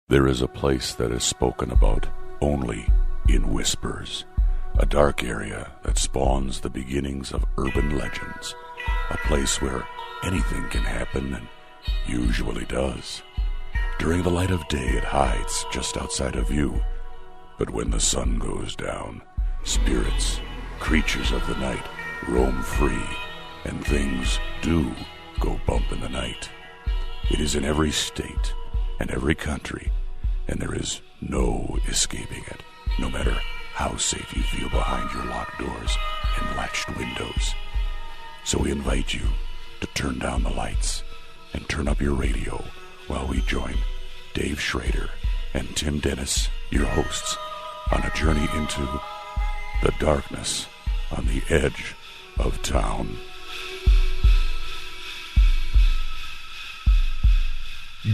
There is a place that is spoken about only in whispers, a dark area that spawns the beginnings of urban legends, a place where anything can happen and usually does. During the light of day, it hides just outside of view, but when the sun goes down, spirits, creatures of the night, roam free, and things do go bump in the night. It is in every state and every country, and there is no escaping it, no matter how safe you feel behind your locked doors and latched windows. So we invite you to turn down the lights and turn up your radio while we join Dave Schrader and Tim Dennis, your hosts, on a journey into the darkness on the edge of town.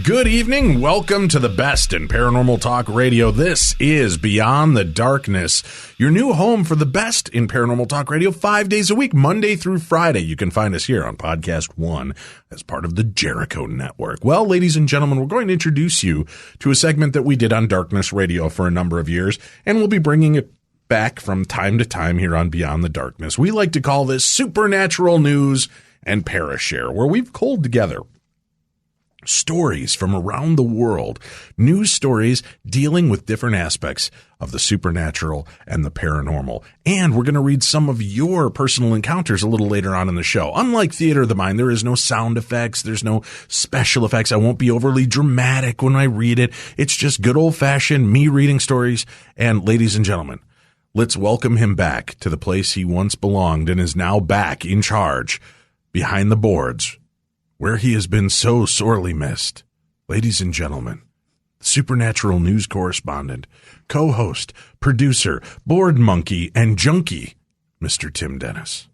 Good evening. Welcome to the best in paranormal talk radio. This is Beyond the Darkness, your new home for the best in paranormal talk radio 5 days a week, Monday through Friday. You can find us here on Podcast One as part of the Jericho Network. Well, ladies and gentlemen, we're going to introduce you to a segment that we did on Darkness Radio for a number of years, and we'll be bringing it back from time to time here on Beyond the Darkness. We like to call this Supernatural News and Parashare, where we've culled together stories from around the world, news stories dealing with different aspects of the supernatural and the paranormal. And we're going to read some of your personal encounters a little later on in the show. Unlike Theater of the Mind, there is no sound effects. There's no special effects. I won't be overly dramatic when I read it. It's just good old-fashioned me reading stories. And ladies and gentlemen, let's welcome him back to the place he once belonged and is now back in charge behind the boards, where he has been so sorely missed. Ladies and gentlemen, supernatural news correspondent, co-host, producer, board monkey, and junkie, Mr. Tim Dennis.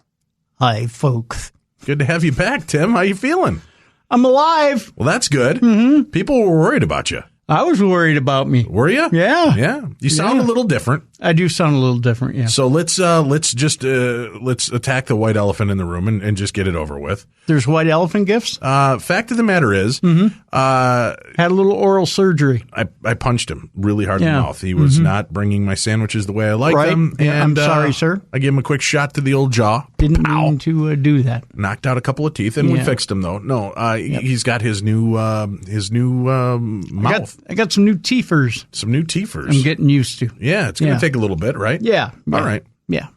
Hi, folks. Good to have you back, Tim. How you feeling? I'm alive. Well, that's good. Mm-hmm. People were worried about you. I was worried about me. Were you? Yeah. Yeah. You sound a little different. I do sound a little different, yeah. So let's attack the white elephant in the room and just get it over with. There's white elephant gifts? Fact of the matter is, had a little oral surgery. I punched him really hard in the mouth. He was not bringing my sandwiches the way I like them. Yeah, And I'm sorry, sir. I gave him a quick shot to the old jaw. Didn't Pow. mean to do that. Knocked out a couple of teeth, and we fixed him though. No, he's got his new mouth. I got some new teethers. Some new teethers. I'm getting used to. Yeah, it's going to take a little bit, right? Yeah. All right. Yeah.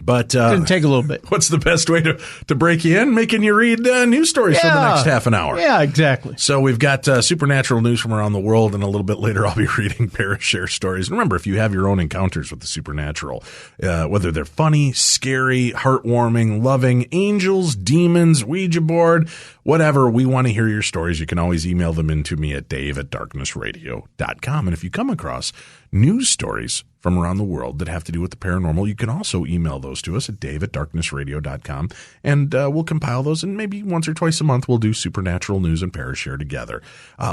But It's going to take a little bit. what's the best way to break you in? Making you read news stories for the next half an hour. Yeah, exactly. So we've got supernatural news from around the world, and a little bit later I'll be reading Parashare stories. And remember, if you have your own encounters with the supernatural, whether they're funny, scary, heartwarming, loving, angels, demons, Ouija board, whatever, we want to hear your stories. You can always email them in to me at dave@darknessradio.com. And if you come across news stories from around the world that have to do with the paranormal, you can also email those to us at dave@darknessradio.com, and we'll compile those, and maybe once or twice a month we'll do supernatural news and Parashare together.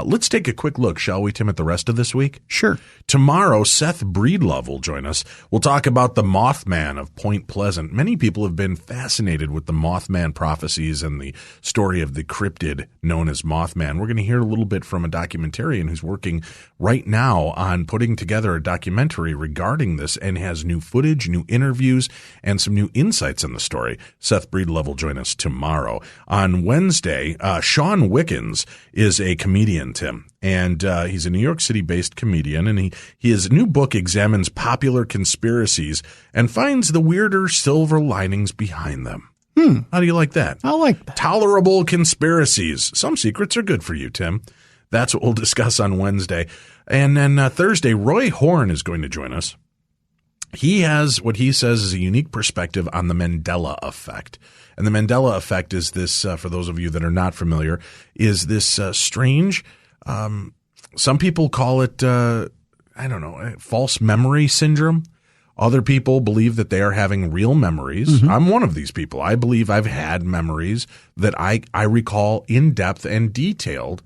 Let's take a quick look, shall we, Tim, at the rest of this week? Sure. Tomorrow, Seth Breedlove will join us. We'll talk about the Mothman of Point Pleasant. Many people have been fascinated with the Mothman prophecies and the story of the cryptid known as Mothman. We're going to hear a little bit from a documentarian who's working right now on putting together a documentary regarding this, and has new footage, new interviews, and some new insights on the story. Seth Breedlove will join us tomorrow. On Wednesday, Sean Wickens is a comedian, Tim, and he's a New York City-based comedian, and his new book examines popular conspiracies and finds the weirder silver linings behind them. How do you like that? I like that. Tolerable conspiracies. Some secrets are good for you, Tim. That's what we'll discuss on Wednesday. And then Thursday, Roy Horn is going to join us. He has what he says is a unique perspective on the Mandela effect. And the Mandela effect is this, for those of you that are not familiar, is this strange, some people call it, false memory syndrome. Other people believe that they are having real memories. I'm one of these people. I believe I've had memories that I recall in depth and detailed,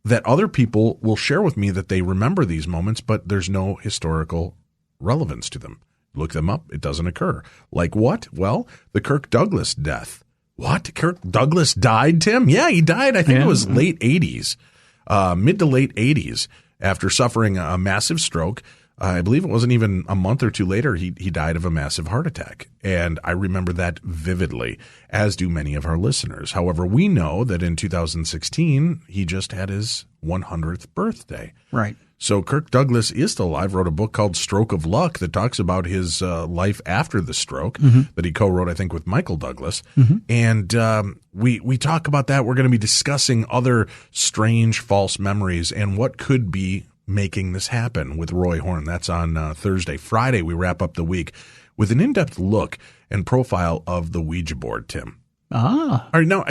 that other people will share with me that they remember these moments, but there's no historical relevance to them. Look them up. It doesn't occur. Like what? Well, the Kirk Douglas death. What? Kirk Douglas died, Tim? Yeah, he died. I think it was late 80s, mid to late 80s. after suffering a massive stroke. I believe it wasn't even a month or two later, he died of a massive heart attack. And I remember that vividly, as do many of our listeners. However, we know that in 2016, he just had his 100th birthday. Right. So Kirk Douglas is still alive, wrote a book called Stroke of Luck that talks about his life after the stroke that he co-wrote, I think, with Michael Douglas. And we talk about that. We're going to be discussing other strange false memories and what could be making this happen with Roy Horn. That's on Thursday. Friday, we wrap up the week with an in-depth look and profile of the Ouija board, Tim. All right, now,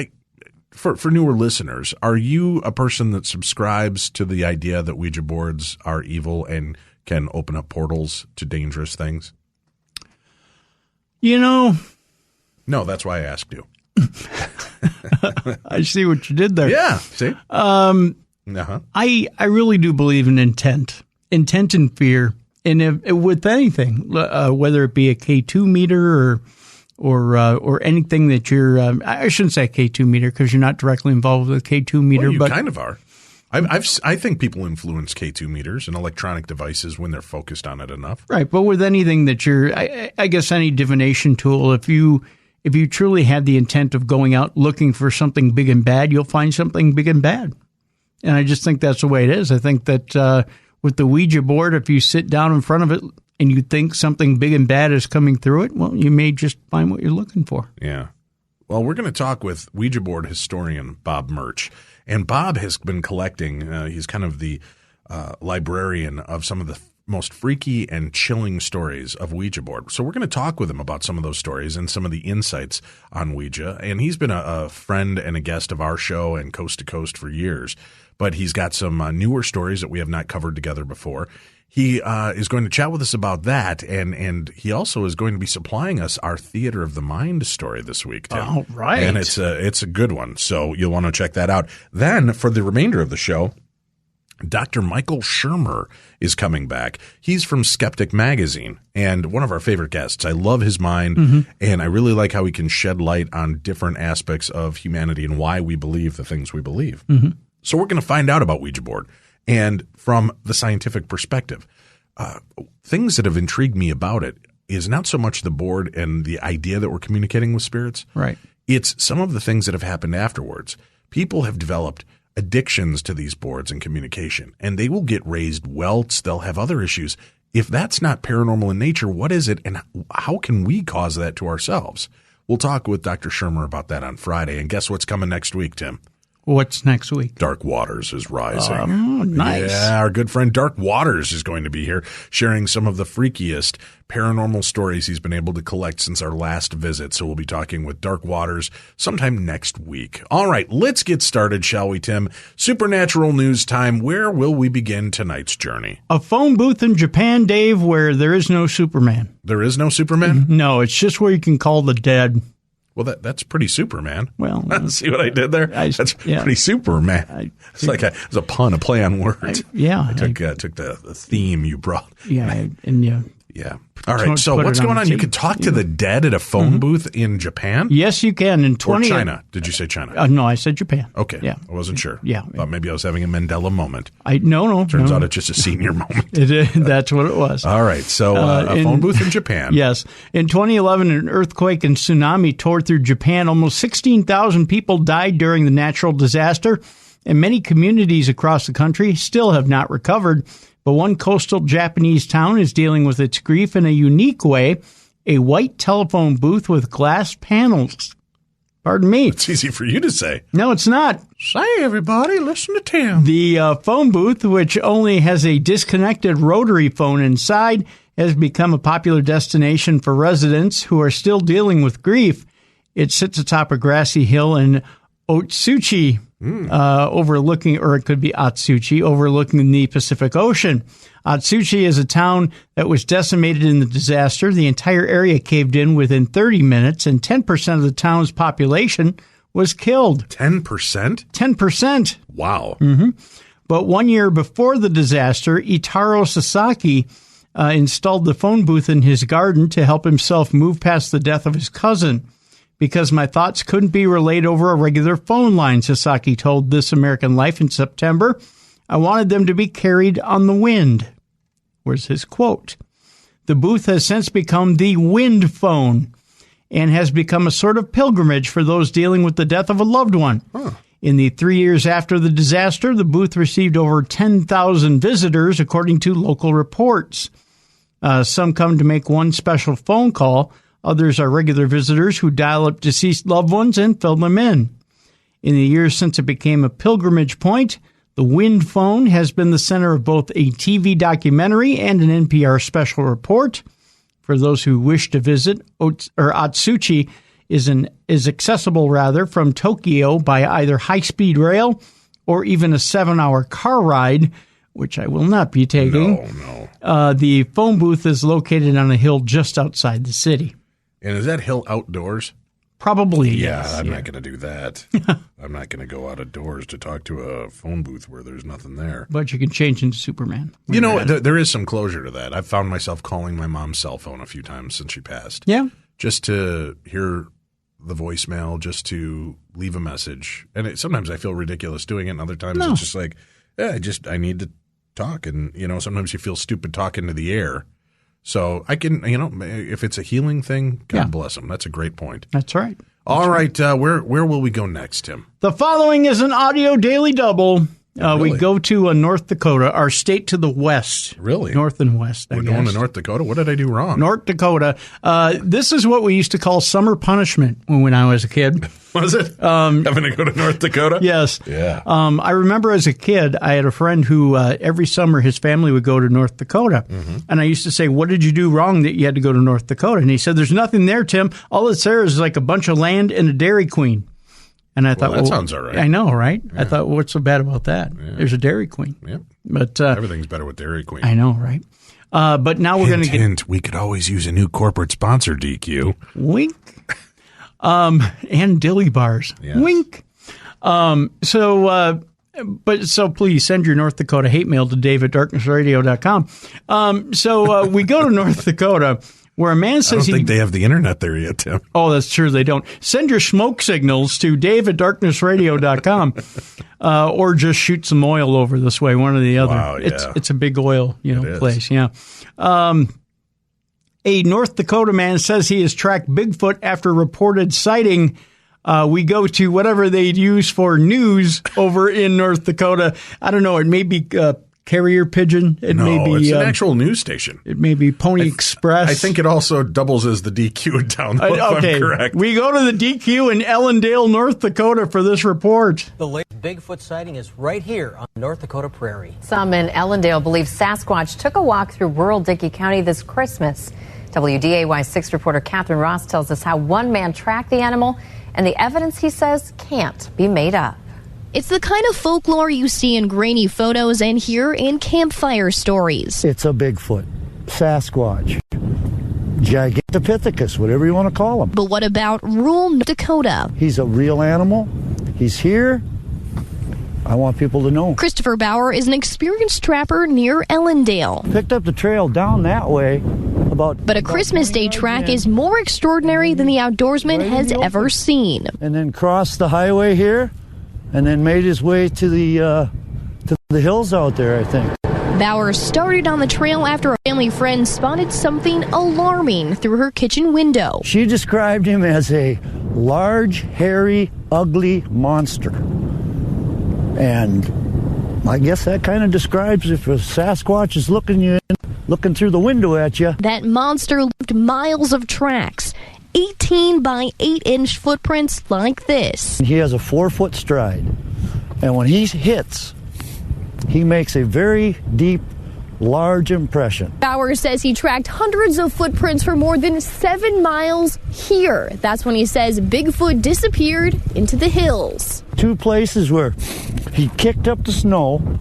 for newer listeners, are you a person that subscribes to the idea that Ouija boards are evil and can open up portals to dangerous things? You know. No, that's why I asked you. I see what you did there. Yeah, see? I really do believe in intent and fear. And with anything, whether it be a K2 meter or anything that you're, I shouldn't say K2 meter because you're not directly involved with a K2 meter. Well, you but kind of are. I think people influence K2 meters and electronic devices when they're focused on it enough. Right. But with anything that you're, I guess any divination tool, if you truly had the intent of going out looking for something big and bad, you'll find something big and bad. And I just think that's the way it is. I think that with the Ouija board, if you sit down in front of it and you think something big and bad is coming through it, well, you may just find what you're looking for. Yeah. Well, we're going to talk with Ouija board historian Bob Murch. And Bob has been collecting, he's kind of the librarian of some of the most freaky and chilling stories of Ouija board. So we're going to talk with him about some of those stories and some of the insights on Ouija. And he's been a friend and a guest of our show and Coast to Coast for years. But he's got some newer stories that we have not covered together before. He is going to chat with us about that, and he also is going to be supplying us our Theater of the Mind story this week, Tim. All right. And it's a good one, so you'll want to check that out. Then, for the remainder of the show, Dr. Michael Shermer is coming back. He's from Skeptic Magazine and one of our favorite guests. I love his mind, and I really like how he can shed light on different aspects of humanity and why we believe the things we believe. So we're going to find out about Ouija board. And from the scientific perspective, things that have intrigued me about it is not so much the board and the idea that we're communicating with spirits. Right. It's some of the things that have happened afterwards. People have developed addictions to these boards and communication, and they will get raised welts. They'll have other issues. If that's not paranormal in nature, what is it, and how can we cause that to ourselves? We'll talk with Dr. Shermer about that on Friday. And guess what's coming next week, Tim? What's next week? Dark Waters is rising. Oh, nice. Yeah, our good friend Dark Waters is going to be here sharing some of the freakiest paranormal stories he's been able to collect since our last visit. So we'll be talking with Dark Waters sometime next week. All right, let's get started, shall we, Tim? Supernatural news time. Where will we begin tonight's journey? A phone booth in Japan, Dave, where there is no Superman. There is no Superman? No, it's just where you can call the dead. Well, that's pretty Superman. Well, see what I did there? That's pretty Superman. It's like it's a pun, a play on words. I took the theme you brought. Yeah, and yeah. All right. So what's going on? You can talk to the dead at a phone booth in Japan? Yes, you can. In or China. Did you say China? No, I said Japan. Okay. Yeah. I wasn't sure. Yeah. Thought maybe I was having a Mandela moment. No. Turns out it's just a senior moment. That's what it was. All right. So a phone booth in Japan. Yes. In 2011, an earthquake and tsunami tore through Japan. Almost 16,000 people died during the natural disaster, and many communities across the country still have not recovered. But one coastal Japanese town is dealing with its grief in a unique way, a white telephone booth with glass panels. Pardon me. It's easy for you to say. No, it's not. Say, everybody, listen to Tim. The phone booth, which only has a disconnected rotary phone inside, has become a popular destination for residents who are still dealing with grief. It sits atop a grassy hill in Otsuchi, overlooking, or it could be Atsuchi, overlooking the Pacific Ocean. Atsuchi is a town that was decimated in the disaster. The entire area caved in within 30 minutes, and 10% of the town's population was killed. 10%? 10%. Wow. But 1 year before the disaster, Itaro Sasaki installed the phone booth in his garden to help himself move past the death of his cousin. Because my thoughts couldn't be relayed over a regular phone line, Sasaki told This American Life in September. I wanted them to be carried on the wind. Where's his quote? The booth has since become the wind phone and has become a sort of pilgrimage for those dealing with the death of a loved one. In the 3 years after the disaster, the booth received over 10,000 visitors, according to local reports. Some come to make one special phone call. Others are regular visitors who dial up deceased loved ones and fill them in. In the years since it became a pilgrimage point, the Wind Phone has been the center of both a TV documentary and an NPR special report. For those who wish to visit, Otsuchi is accessible from Tokyo by either high-speed rail or even a 7-hour car ride, which I will not be taking. No. The phone booth is located on a hill just outside the city. And is that hill outdoors? Probably, yeah, yes. I'm not going to do that. I'm not going to go out of doors to talk to a phone booth where there's nothing there. But you can change into Superman. You know, there is some closure to that. I've found myself calling my mom's cell phone a few times since she passed. Yeah. Just to hear the voicemail, just to leave a message. And sometimes I feel ridiculous doing it, and other times it's just like, I need to talk. And, sometimes you feel stupid talking to the air. So I can, if it's a healing thing, God bless them. That's a great point. That's right. All right. Where will we go next, Tim? The following is an audio daily double. Really? We go to North Dakota, our state to the west. Really? North and west, We're going to North Dakota? What did I do wrong? North Dakota. This is what we used to call summer punishment when I was a kid. Was it? Having to go to North Dakota? Yes. Yeah. I remember as a kid, I had a friend who every summer his family would go to North Dakota. Mm-hmm. And I used to say, what did you do wrong that you had to go to North Dakota? And he said, there's nothing there, Tim. All that's there is like a bunch of land and a Dairy Queen. And I thought, that sounds all right. I know, right? Yeah. I thought, what's so bad about that? Yeah. There's a Dairy Queen. Yep. But everything's better with Dairy Queen. I know, right? But now we're going to get. We could always use a new corporate sponsor, DQ. Wink. And dilly bars. Yes. Wink. So please send your North Dakota hate mail to dave@darknessradio.com. So we go to North Dakota, where a man says I don't think they have the internet there yet, Tim. Oh, that's true. They don't. Send your smoke signals to dave@darknessradio.com or just shoot some oil over this way, one or the other. Wow, yeah. It's a big oil, place. Yeah. A North Dakota man says he has tracked Bigfoot after reported sighting. We go to whatever they'd use for news over in North Dakota. I don't know. It may be carrier pigeon. It may be it's an actual news station. It may be Pony Express. I think it also doubles as the DQ in town, if I'm correct. We go to the DQ in Ellendale, North Dakota for this report. The latest Bigfoot sighting is right here on North Dakota prairie. Some in Ellendale believe Sasquatch took a walk through rural Dickey County this Christmas. WDAY 6 reporter Catherine Ross tells us how one man tracked the animal and the evidence he says can't be made up. It's the kind of folklore you see in grainy photos and hear in campfire stories. It's a Bigfoot, Sasquatch, Gigantopithecus, whatever you want to call him. But what about rural North Dakota? He's a real animal. He's here. I want people to know. Christopher Bauer is an experienced trapper near Ellendale. Picked up the trail down that way But a Christmas Day track is more extraordinary than the outdoorsman has ever seen. And then crossed the highway here. And then made his way to the hills out there, I think. Bauer started on the trail after a family friend spotted something alarming through her kitchen window. She described him as a large, hairy, ugly monster. And I guess that kind of describes if a Sasquatch is looking through the window at you. That monster left miles of tracks. 18 by 8-inch footprints like this. He has a 4-foot stride, and when he hits, he makes a very deep, large impression. Bauer says he tracked hundreds of footprints for more than 7 miles here. That's when he says Bigfoot disappeared into the hills. 2 places where he kicked up the snow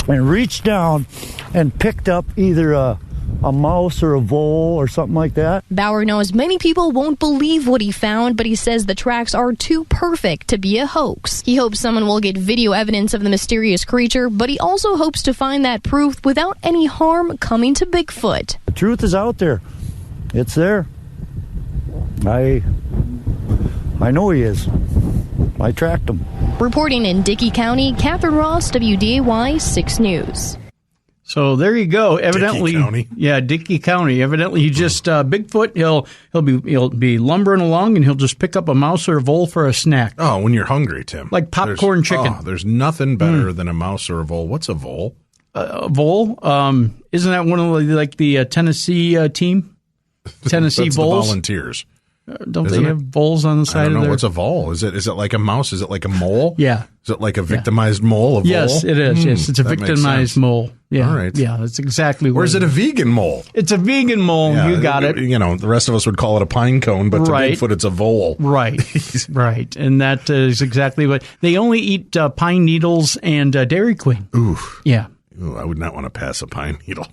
and reached down and picked up either a mouse or a vole or something like that. Bauer knows many people won't believe what he found, but he says the tracks are too perfect to be a hoax. He hopes someone will get video evidence of the mysterious creature, but he also hopes to find that proof without any harm coming to Bigfoot. The truth is out there. It's there. I know he is. I tracked him. Reporting in Dickey County, Catherine Ross, WDAY 6 News. So there you go. Evidently, Dickey County? Yeah, Dickey County. Evidently, he just Bigfoot. He'll be lumbering along, and he'll just pick up a mouse or a vole for a snack. Oh, when you're hungry, Tim. Like popcorn chicken. Oh, there's nothing better than a mouse or a vole. What's a vole? A vole? Isn't that one of the Tennessee team? Tennessee That's voles. The Volunteers. Don't Isn't they have voles on the side I don't know. of their? What's a vole? Is it like a mouse? Is it like a mole? Yeah. Is it like a victimized mole? A Yes, vole? it is. Yes, it's a that makes victimized sense. mole. Yeah. All right. Yeah, that's exactly what Or is it a vegan mole? It's a vegan mole. Yeah, You got it. You know, the rest of us would call it a pine cone, but to Right. Bigfoot, it's a vole. Right, right. And that is exactly what they only eat: pine needles and Dairy Queen. Ooh. Yeah. Ooh, I would not want to pass a pine needle.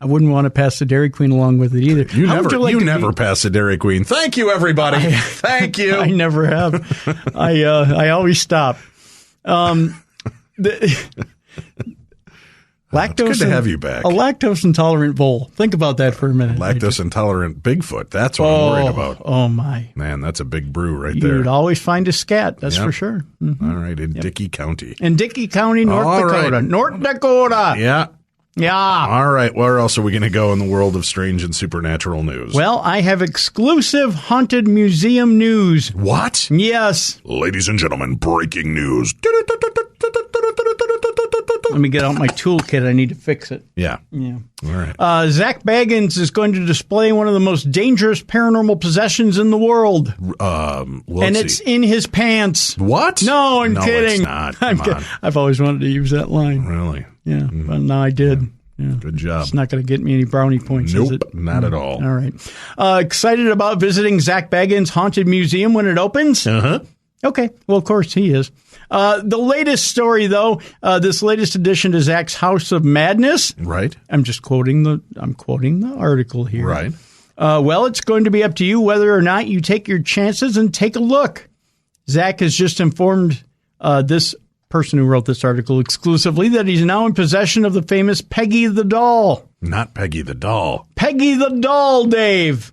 I wouldn't want to pass the Dairy Queen along with it either. You How would never, like you to never pass a Dairy Queen. Thank you, everybody. Thank you. I never have. I always stop. Lactose. It's good to have you back. A lactose intolerant vole. Think about that for a minute. Lactose intolerant Bigfoot. That's what I'm worried about. Oh my! Man, that's a big brew right You there. would always find a scat. That's Yep. for sure. All right, in Dickey County. In Dickey County, North All Dakota. right. North Dakota. Yeah. Yeah. All right. Where else are we going to go in the world of strange and supernatural news? Well, I have exclusive haunted museum news. What? Yes. Ladies and gentlemen, breaking news. Let me get out my toolkit. I need to fix it. Yeah. Yeah. All right. Zach Baggins is going to display one of the most dangerous paranormal possessions in the world. And it's in his pants. What? No, I'm kidding. It's not. Come on. I've always wanted to use that line. Really? Yeah, but now I did. Yeah. Good job. It's not going to get me any brownie points, is it? Nope, not at all. All right. Excited about visiting Zach Baggins' Haunted Museum when it opens? Uh-huh. Okay. Well, of course he is. The latest story, though, this latest addition to Zach's House of Madness. Right. I'm quoting the article here. Right. Well, it's going to be up to you whether or not you take your chances and take a look. Zach has just informed this person who wrote this article exclusively that he's now in possession of the famous Peggy the Doll. Not Peggy the Doll. Peggy the Doll, Dave.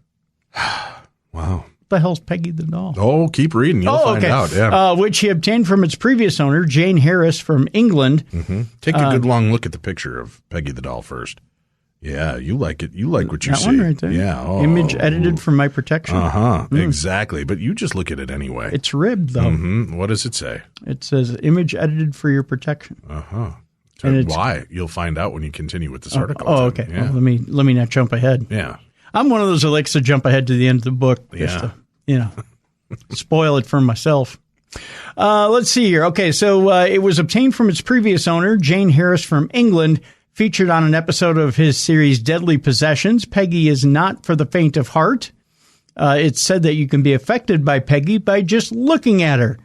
Wow. What the hell's Peggy the Doll? Oh, keep reading. You'll find out. Yeah. Which he obtained from its previous owner, Jane Harris from England. Mm-hmm. Take a good long look at the picture of Peggy the Doll first. Yeah, you like it. You like what you That see. one right there. Yeah. Oh. Image edited for my protection. Uh-huh. Exactly. But you just look at it anyway. It's ribbed, though. Mm-hmm. What does it say? It says image edited for your protection. Uh-huh. And why? You'll find out when you continue with this article. Oh, okay. Yeah. Well, let me not jump ahead. Yeah. I'm one of those who likes to jump ahead to the end of the book just Yeah. to, spoil it for myself. Let's see here. Okay, so it was obtained from its previous owner, Jane Harris from England, featured on an episode of his series Deadly Possessions. Peggy is not for the faint of heart. It's said that you can be affected by Peggy by just looking at her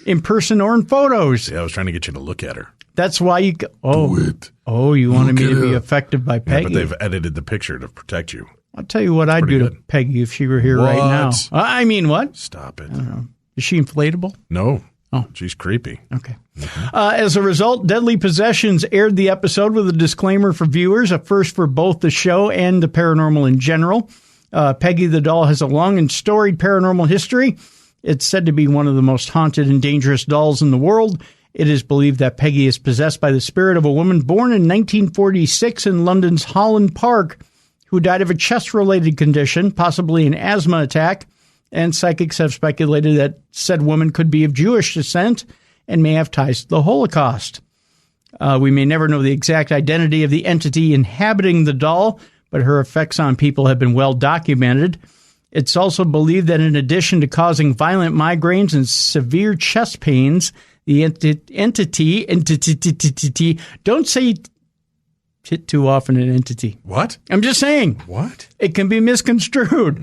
in person or in photos. Yeah, I was trying to get you to look at her. That's why you... Oh, Do it. Oh, you wanted me Look to at be her. affected by Yeah, Peggy. but they've edited the picture to protect you. I'll tell you what I'd do to good. Peggy if she were here right now. What? I mean, what? Stop it. Is she inflatable? No. Oh. She's creepy. Okay. As a result, Deadly Possessions aired the episode with a disclaimer for viewers, a first for both the show and the paranormal in general. Peggy the Doll has a long and storied paranormal history. It's said to be one of the most haunted and dangerous dolls in the world. It is believed that Peggy is possessed by the spirit of a woman born in 1946 in London's Holland Park, who died of a chest-related condition, possibly an asthma attack, and psychics have speculated that said woman could be of Jewish descent and may have ties to the Holocaust. We may never know the exact identity of the entity inhabiting the doll, but her effects on people have been well documented. It's also believed that in addition to causing violent migraines and severe chest pains, the entity, don't say it too often, an entity. What? I'm just saying. What? It can be misconstrued.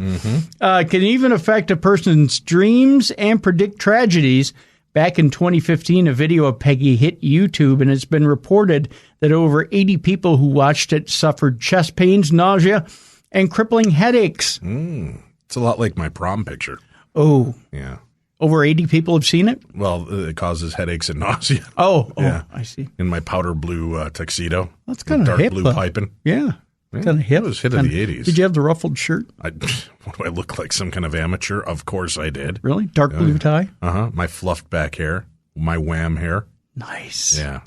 Can even affect a person's dreams and predict tragedies. Back in 2015, a video of Peggy hit YouTube, and it's been reported that over 80 people who watched it suffered chest pains, nausea, and crippling headaches. It's a lot like my prom picture. Oh, Yeah. over 80 people have seen it? Well, it causes headaches and nausea. Oh, Yeah. I see. In my powder blue tuxedo. That's kind of dark hip, blue though. piping. Yeah. Yeah, Kind of hip. It was hit of the 80s. Did you have the ruffled shirt? What do I look like, some kind of amateur? Of course I did. Really? Dark blue tie? Uh-huh. My fluffed back hair. My wham hair. Nice. Yeah.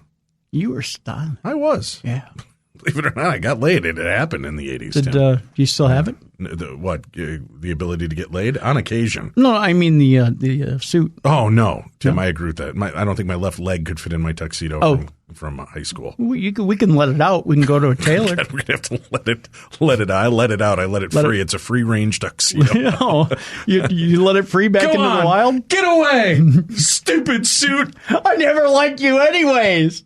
You were styling. I was. Yeah. Believe it or not, I got laid. It happened in the 80s. Did do you still have it? The ability to get laid? On occasion. No, I mean the suit. Oh, no. Tim, I agree with that. I don't think my left leg could fit in my tuxedo from high school. We can let it out. We can go to a tailor. We're going to have to let it out. I let it out. I let it free. It's a free-range tuxedo. You let it free back into the wild? Get away! Stupid suit! I never liked you anyways.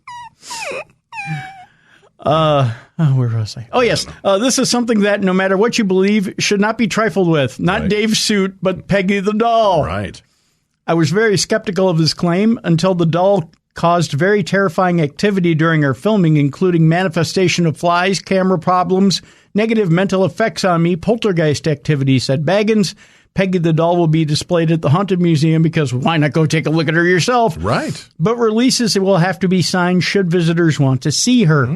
Where was I? Oh, yes. This is something that, no matter what you believe, should not be trifled with. Not Right. Dave's suit, but Peggy the doll. Right. I was very skeptical of his claim until the doll caused very terrifying activity during our filming, including manifestation of flies, camera problems, negative mental effects on me, poltergeist activity, said Baggins. Peggy the doll will be displayed at the Haunted Museum because why not go take a look at her yourself? Right. But releases will have to be signed should visitors want to see her.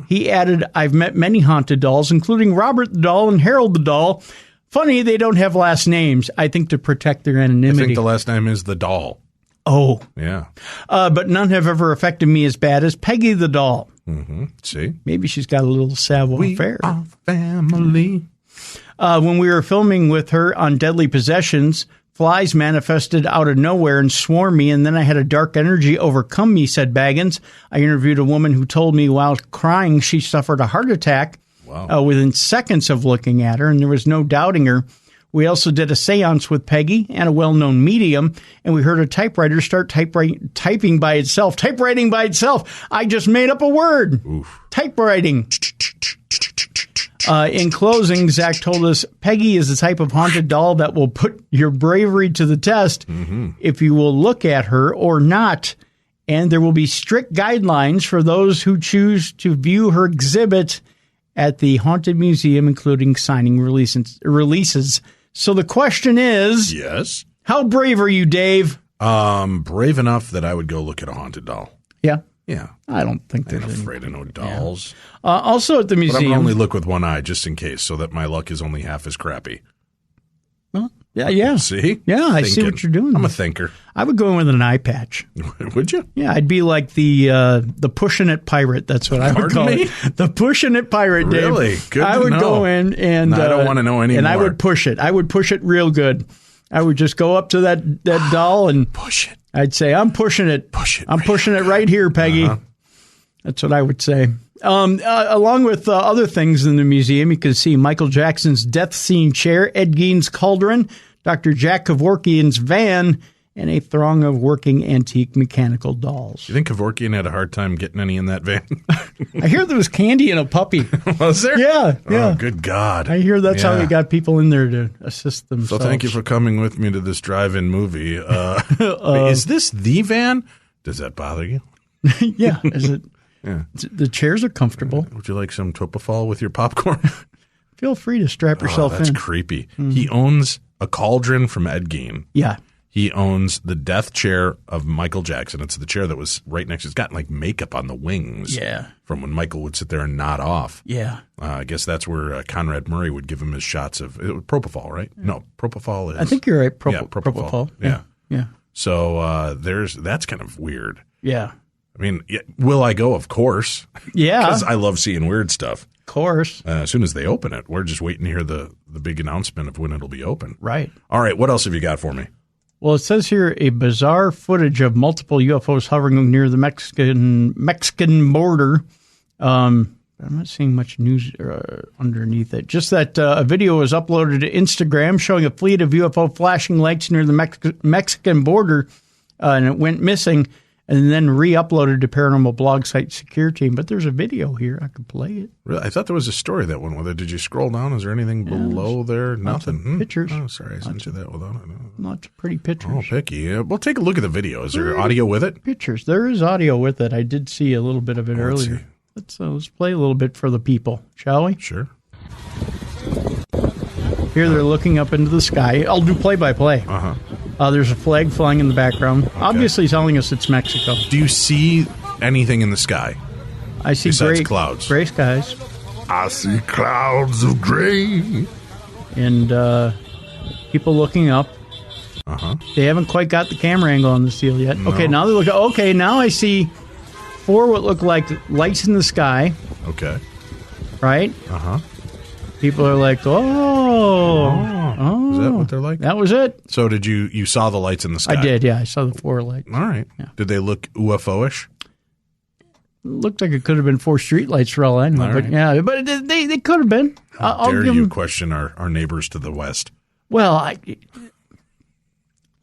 He added, I've met many haunted dolls, including Robert the doll and Harold the doll. Funny, they don't have last names, I think to protect their I anonymity. think the last name is the doll. Oh. Yeah. But none have ever affected me as bad as Peggy the doll. Mm-hmm. See? Maybe she's got a little savoir-faire. We are family. When we were filming with her on Deadly Possessions, flies manifested out of nowhere and swarmed me, and then I had a dark energy overcome me, said Baggins. I interviewed a woman who told me while crying she suffered a heart attack within seconds of looking at her, and there was no doubting her. We also did a seance with Peggy and a well-known medium, and we heard a typewriter start typing by itself. Typewriting by itself. I just made up a word. Oof. Typewriting. In closing, Zach told us Peggy is the type of haunted doll that will put your bravery to the test if you will look at her or not. And there will be strict guidelines for those who choose to view her exhibit at the Haunted Museum, including signing releases. So the question is, yes, how brave are you, Dave? Brave enough that I would go look at a haunted doll. Yeah. Yeah. I don't think I'm there's afraid of no dolls. Yeah. Also at the But museum. I'm going to only look with one eye just in case so that my luck is only half as crappy. Well, yeah. See? Yeah, I see what you're doing. I'm a thinker. I would go in with an eye patch. Would you? Yeah, I'd be like the pushing it pirate. That's what I would call it. The pushing it pirate, Dave. Really? Good I to would know. go in and No, I don't want to know anymore. And I would push it. I would push it real good. I would just go up to that doll and push it. I'd say, I'm pushing it. Push it. I'm pushing it right here, Peggy. That's what I would say. Along with other things in the museum, you can see Michael Jackson's death scene chair, Ed Gein's cauldron, Dr. Jack Kevorkian's van, and a throng of working antique mechanical dolls. Do you think Kevorkian had a hard time getting any in that van? I hear there was candy and a puppy. Was there? Yeah. Oh, good God. I hear that's how he got people in there to assist So themselves. thank you for coming with me to this drive-in movie. Is this the van? Does that bother you? Yeah. Is it? Yeah. The chairs are comfortable. Would you like some Topafol with your popcorn? Feel free to strap yourself That's in. creepy. He owns a cauldron from Ed Gein. Yeah. He owns the death chair of Michael Jackson. It's the chair that was right next. It's got like makeup on the wings. Yeah. From when Michael would sit there and nod off. Yeah. I guess that's where Conrad Murray would give him his shots of Propofol, right? No, Propofol is. I think you're right. Propofol. Yeah. Yeah. So that's kind of weird. Yeah. I mean, will I go? Of course. Yeah. Because I love seeing weird stuff. Of course. As soon as they open it, we're just waiting to hear the big announcement of when it'll be open. Right. All right. What else have you got for me? Well, it says here a bizarre footage of multiple UFOs hovering near the Mexican border. I'm not seeing much news underneath it. Just that a video was uploaded to Instagram showing a fleet of UFO flashing lights near the Mexican border, and it went missing. And then re-uploaded to paranormal blog site Secure Team. But there's a video here. I could play it. Really? I thought there was a story that went with it. Did you scroll down? Is there anything below there? Nothing. Pictures. Oh, sorry. I sent you that without it. Lots of pretty pictures. Oh, picky. Yeah. Well, take a look at the video. Is there audio with it? Pictures. There is audio with it. I did see a little bit of it earlier. Let's play a little bit for the people, shall we? Sure. Here they're looking up into the sky. I'll do play-by-play. Uh-huh. There's a flag flying in the background, obviously telling us it's Mexico. Do you see anything in the sky? I see besides clouds? gray skies. I see clouds of gray. And people looking up. Uh-huh. They haven't quite got the camera angle on the seal yet. No. Okay, now they look. Okay, now I see 4 what look like lights in the sky. Okay. Right? Uh-huh. People are like, oh. Is that what they're like? That was it. So did you saw the lights in the sky? I did, yeah. I saw the 4 lights. All right. Yeah. Did they look UFO-ish? Looked like it could have been 4 street lights for all I know. All But right. yeah, but they could have been. How dare give you them, question our neighbors to the west? Well,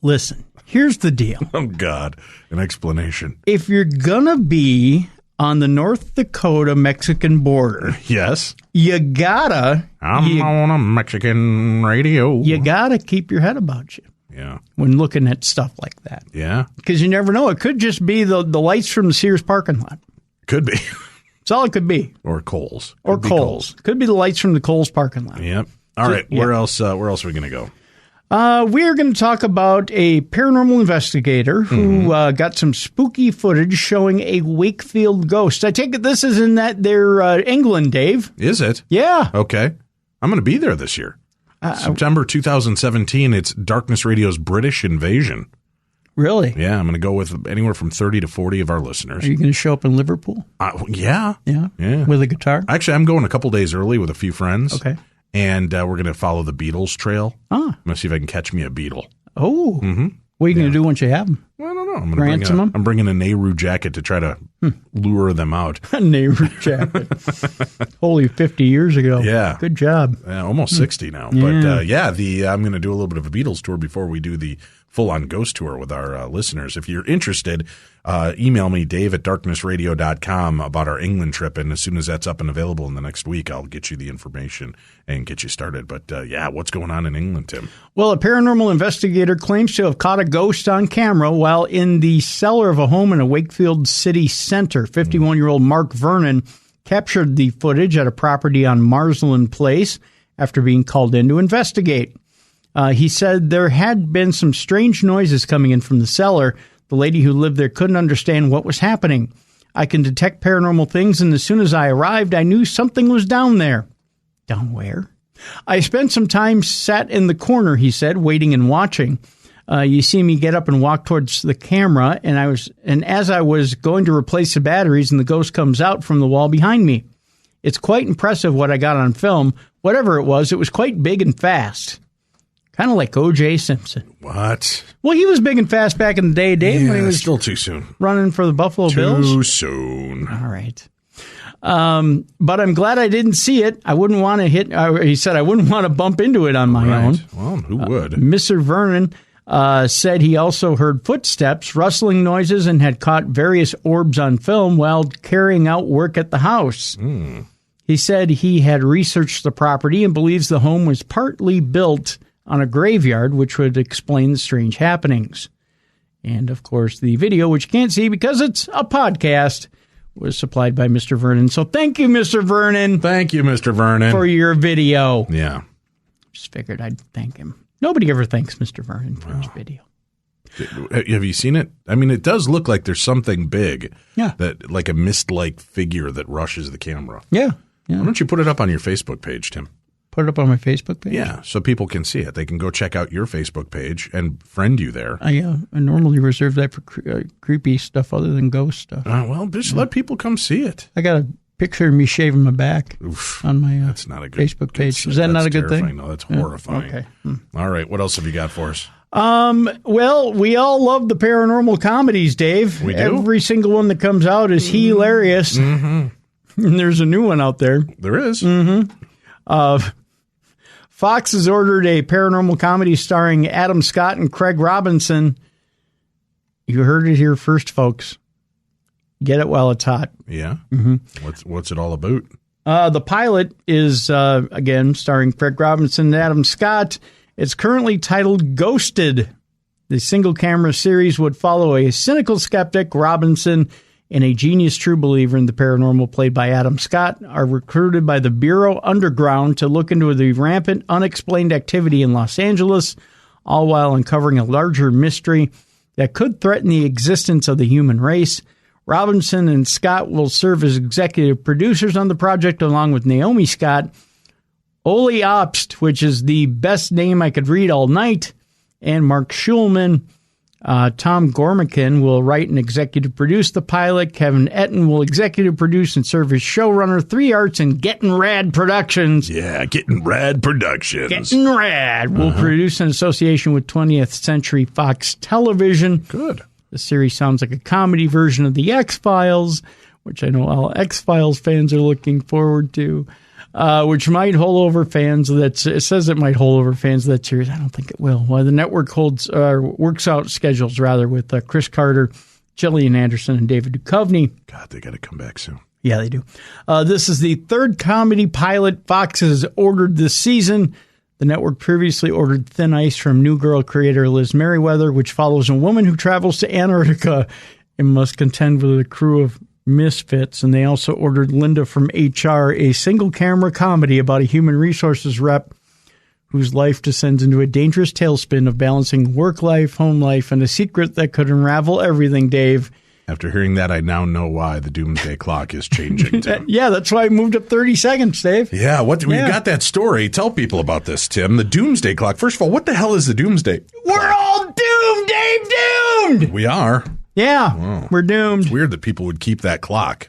listen, here's the deal. Oh, God. An explanation. If you're going to be on the North Dakota-Mexican border, Yes. you gotta on a Mexican radio. you gotta keep your head about you Yeah. when looking at stuff like that. Yeah. Because you never know. It could just be the lights from the Sears parking lot. Could be. That's all it could be. Or Kohl's. Or Could be Kohl's. Could be the lights from the Kohl's parking lot. Yep. All right. yeah. Where else are we going to go? We are going to talk about a paranormal investigator who got some spooky footage showing a Wakefield ghost. I take it this is in England, Dave. Is it? Yeah. Okay. I'm going to be there this year. September 2017. It's Darkness Radio's British Invasion. Really? Yeah. I'm going to go with anywhere from 30 to 40 of our listeners. Are you going to show up in Liverpool? Yeah. Yeah. Yeah. With a guitar? Actually, I'm going a couple days early with a few friends. Okay. And we're going to follow the Beatles trail. Ah. I'm going to see if I can catch me a Beatle. Oh. Mm-hmm. What are you going to do once you have them? I don't know. I'm Ransom them? I'm bringing a Nehru jacket to try to lure them out. A Nehru jacket. Holy 50 years ago. Yeah. Good job. Almost 60 now. Yeah. But I'm going to do a little bit of a Beatles tour before we do the full-on ghost tour with our listeners. If you're interested, email me, dave@darknessradio.com, about our England trip. And as soon as that's up and available in the next week, I'll get you the information and get you started. But what's going on in England, Tim? Well, a paranormal investigator claims to have caught a ghost on camera while in the cellar of a home in a Wakefield city center. 51-year-old Mark Vernon captured the footage at a property on Marsland Place after being called in to investigate. He said there had been some strange noises coming in from the cellar. The lady who lived there couldn't understand what was happening. I can detect paranormal things, and as soon as I arrived, I knew something was down there. Down where? I spent some time sat in the corner, he said, waiting and watching. You see me get up and walk towards the camera, and as I was going to replace the batteries, and the ghost comes out from the wall behind me. It's quite impressive what I got on film. Whatever it was quite big and fast. Kind of like O.J. Simpson. What? Well, he was big and fast back in the day, Dave, when he was still too soon. running for the Buffalo Bills. Too soon. All right. But I'm glad I didn't see it. I wouldn't want to he said I wouldn't want to bump into it on my own. Well, who would? Mr. Vernon said he also heard footsteps, rustling noises, and had caught various orbs on film while carrying out work at the house. He said he had researched the property and believes the home was partly built on a graveyard, which would explain the strange happenings. And, of course, the video, which you can't see because it's a podcast, was supplied by Mr. Vernon. So thank you, Mr. Vernon. Thank you, Mr. Vernon. For your video. Yeah. Just figured I'd thank him. Nobody ever thanks Mr. Vernon for his video. Have you seen it? I mean, it does look like there's something big. Yeah. That, like a mist-like figure that rushes the camera. Yeah. Why don't you put it up on your Facebook page, Tim? Put it up on my Facebook page? Yeah, so people can see it. They can go check out your Facebook page and friend you there. I normally reserve that for creepy stuff other than ghost stuff. Well, just let people come see it. I got a picture of me shaving my back on my that's not a good, Facebook page. Is that not a good terrifying. thing? No, that's horrifying. Okay. All right, what else have you got for us? Well, we all love the paranormal comedies, Dave. We do? Every single one that comes out is hilarious. Mm-hmm. And there's a new one out there. There is. Mm-hmm. Fox has ordered a paranormal comedy starring Adam Scott and Craig Robinson. You heard it here first, folks. Get it while it's hot. Yeah. Mm-hmm. What's it all about? The pilot is, again, starring Craig Robinson and Adam Scott. It's currently titled Ghosted. The single-camera series would follow a cynical skeptic, Robinson, and a genius true believer in the paranormal, played by Adam Scott, are recruited by the Bureau Underground to look into the rampant, unexplained activity in Los Angeles, all while uncovering a larger mystery that could threaten the existence of the human race. Robinson and Scott will serve as executive producers on the project, along with Naomi Scott. Ole Obst, which is the best name I could read all night, and Mark Schulman. Tom Gormican will write and executive produce the pilot. Kevin Etten will executive produce and serve as showrunner. 3 Arts and Gettin' Rad Productions. Yeah, Gettin' Rad Productions. Gettin' Rad will produce in association with 20th Century Fox Television. Good. The series sounds like a comedy version of The X-Files, which I know all X-Files fans are looking forward to, which might hold over fans. It says it might hold over fans of that series. I don't think it will. Well, the network works out schedules, rather, with Chris Carter, Gillian Anderson, and David Duchovny. God, they got to come back soon. Yeah, they do. This is the 3rd comedy pilot Fox has ordered this season. The network previously ordered Thin Ice from New Girl creator Liz Merriweather, which follows a woman who travels to Antarctica and must contend with a crew of misfits. And they also ordered Linda from HR, a single-camera comedy about a human resources rep whose life descends into a dangerous tailspin of balancing work life, home life, and a secret that could unravel everything, Dave. After hearing that, I now know why the Doomsday Clock is changing, Tim. Yeah, that's why I moved up 30 seconds, Dave. Yeah, we got that story. Tell people about this, Tim. The Doomsday Clock. First of all, what the hell is the Doomsday We're all doomed, Dave, doomed! We are. Yeah, We're doomed. It's weird that people would keep that clock.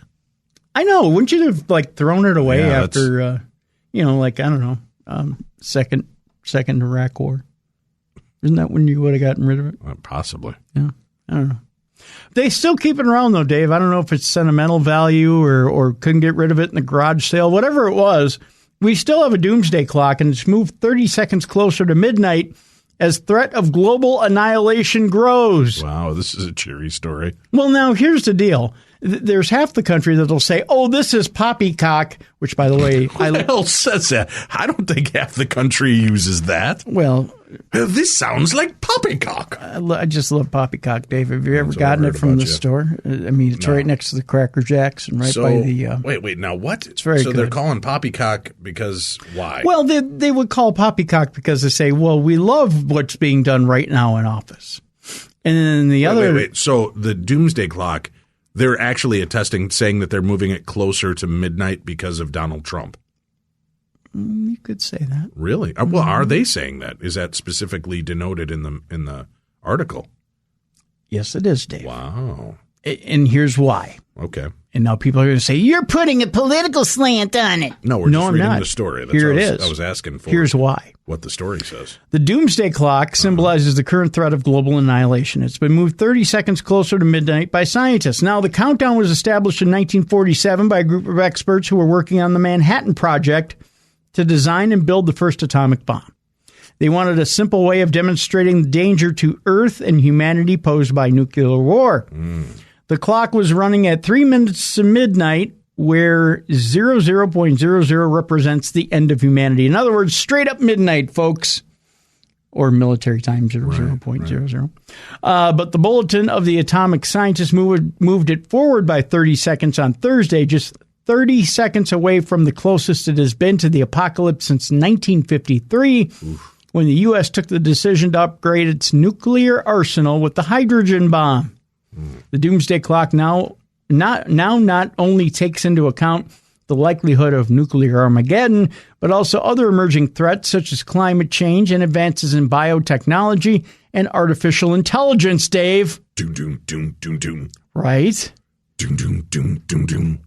I know. Wouldn't you have, thrown it away after, I don't know, second Iraq War? Isn't that when you would have gotten rid of it? Possibly. Yeah, I don't know. They still keep it around, though, Dave. I don't know if it's sentimental value or couldn't get rid of it in the garage sale. Whatever it was, we still have a doomsday clock, and it's moved 30 seconds closer to midnight as threat of global annihilation grows. Wow, this is a cheery story. Well, now, here's the deal. There's half the country that'll say, oh, this is poppycock, which, by the way... Who the hell says that? I don't think half the country uses that. Well... This sounds like poppycock. I just love poppycock, Dave. Have you ever gotten it from the store? I mean, it's right next to the Cracker Jacks and by the... Wait, now what? It's very good. So they're calling poppycock because why? Well, they would call poppycock because they say, well, we love what's being done right now in office. And then the other... Wait. So the doomsday clock, they're actually saying that they're moving it closer to midnight because of Donald Trump. You could say that. Really? Well, are they saying that? Is that specifically denoted in the article? Yes, it is, Dave. Wow. And here's why. Okay. And now people are going to say, you're putting a political slant on it. No, we're just reading the story. That's Here what it is. I was asking for. Here's why. What the story says. The doomsday clock symbolizes the current threat of global annihilation. It's been moved 30 seconds closer to midnight by scientists. Now, the countdown was established in 1947 by a group of experts who were working on the Manhattan Project to design and build the first atomic bomb. They wanted a simple way of demonstrating the danger to Earth and humanity posed by nuclear war. The clock was running at 3 minutes to midnight, where 00.00 represents the end of humanity. In other words, straight up midnight, folks. Or military time, 00.00. But the bulletin of the atomic scientists moved it forward by 30 seconds on Thursday, just 30 seconds away from the closest it has been to the apocalypse since 1953, when the U.S. took the decision to upgrade its nuclear arsenal with the hydrogen bomb. The doomsday clock now not only takes into account the likelihood of nuclear Armageddon, but also other emerging threats such as climate change and advances in biotechnology and artificial intelligence, Dave. Doom, doom, doom, doom, doom. Right? Doom, doom, doom, doom, doom.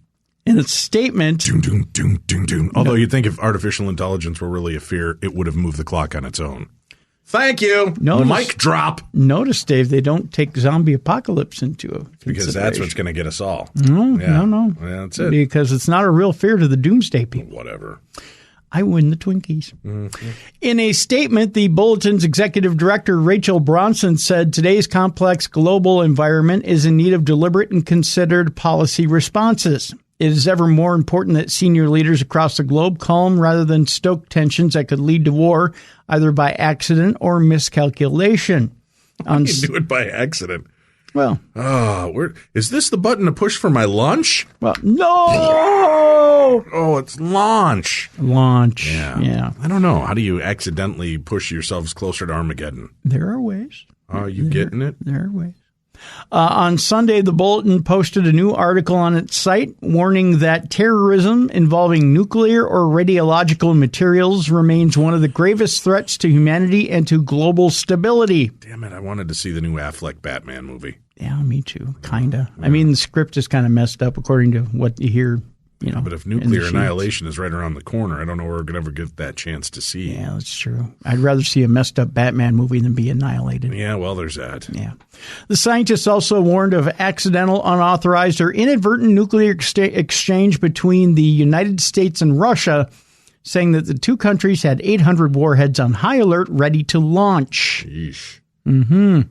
In its statement... Doom, doom, doom, doom, doom. Although you'd think if artificial intelligence were really a fear, it would have moved the clock on its own. Thank you. Mic drop. Notice, Dave, they don't take zombie apocalypse into consideration. Because that's what's going to get us all. No. Yeah, that's it. Because it's not a real fear to the doomsday people. Whatever. I win the Twinkies. Mm-hmm. In a statement, the Bulletin's executive director, Rachel Bronson, said today's complex global environment is in need of deliberate and considered policy responses. It is ever more important that senior leaders across the globe calm rather than stoke tensions that could lead to war, either by accident or miscalculation. You do it by accident. Well. Is this the button to push for my lunch? Well, no! Oh, it's launch. Launch. Yeah. I don't know. How do you accidentally push yourselves closer to Armageddon? There are ways. Are you getting it? There are ways. On Sunday, the Bulletin posted a new article on its site warning that terrorism involving nuclear or radiological materials remains one of the gravest threats to humanity and to global stability. Damn it, I wanted to see the new Affleck Batman movie. Yeah, me too, kind of. Yeah. I mean, the script is kind of messed up according to what you hear. But if nuclear annihilation is right around the corner, I don't know where we're going to ever get that chance to see. Yeah, that's true. I'd rather see a messed up Batman movie than be annihilated. Yeah, well, there's that. Yeah. The scientists also warned of accidental, unauthorized, or inadvertent nuclear exchange between the United States and Russia, saying that the two countries had 800 warheads on high alert ready to launch. Sheesh. Mm-hmm.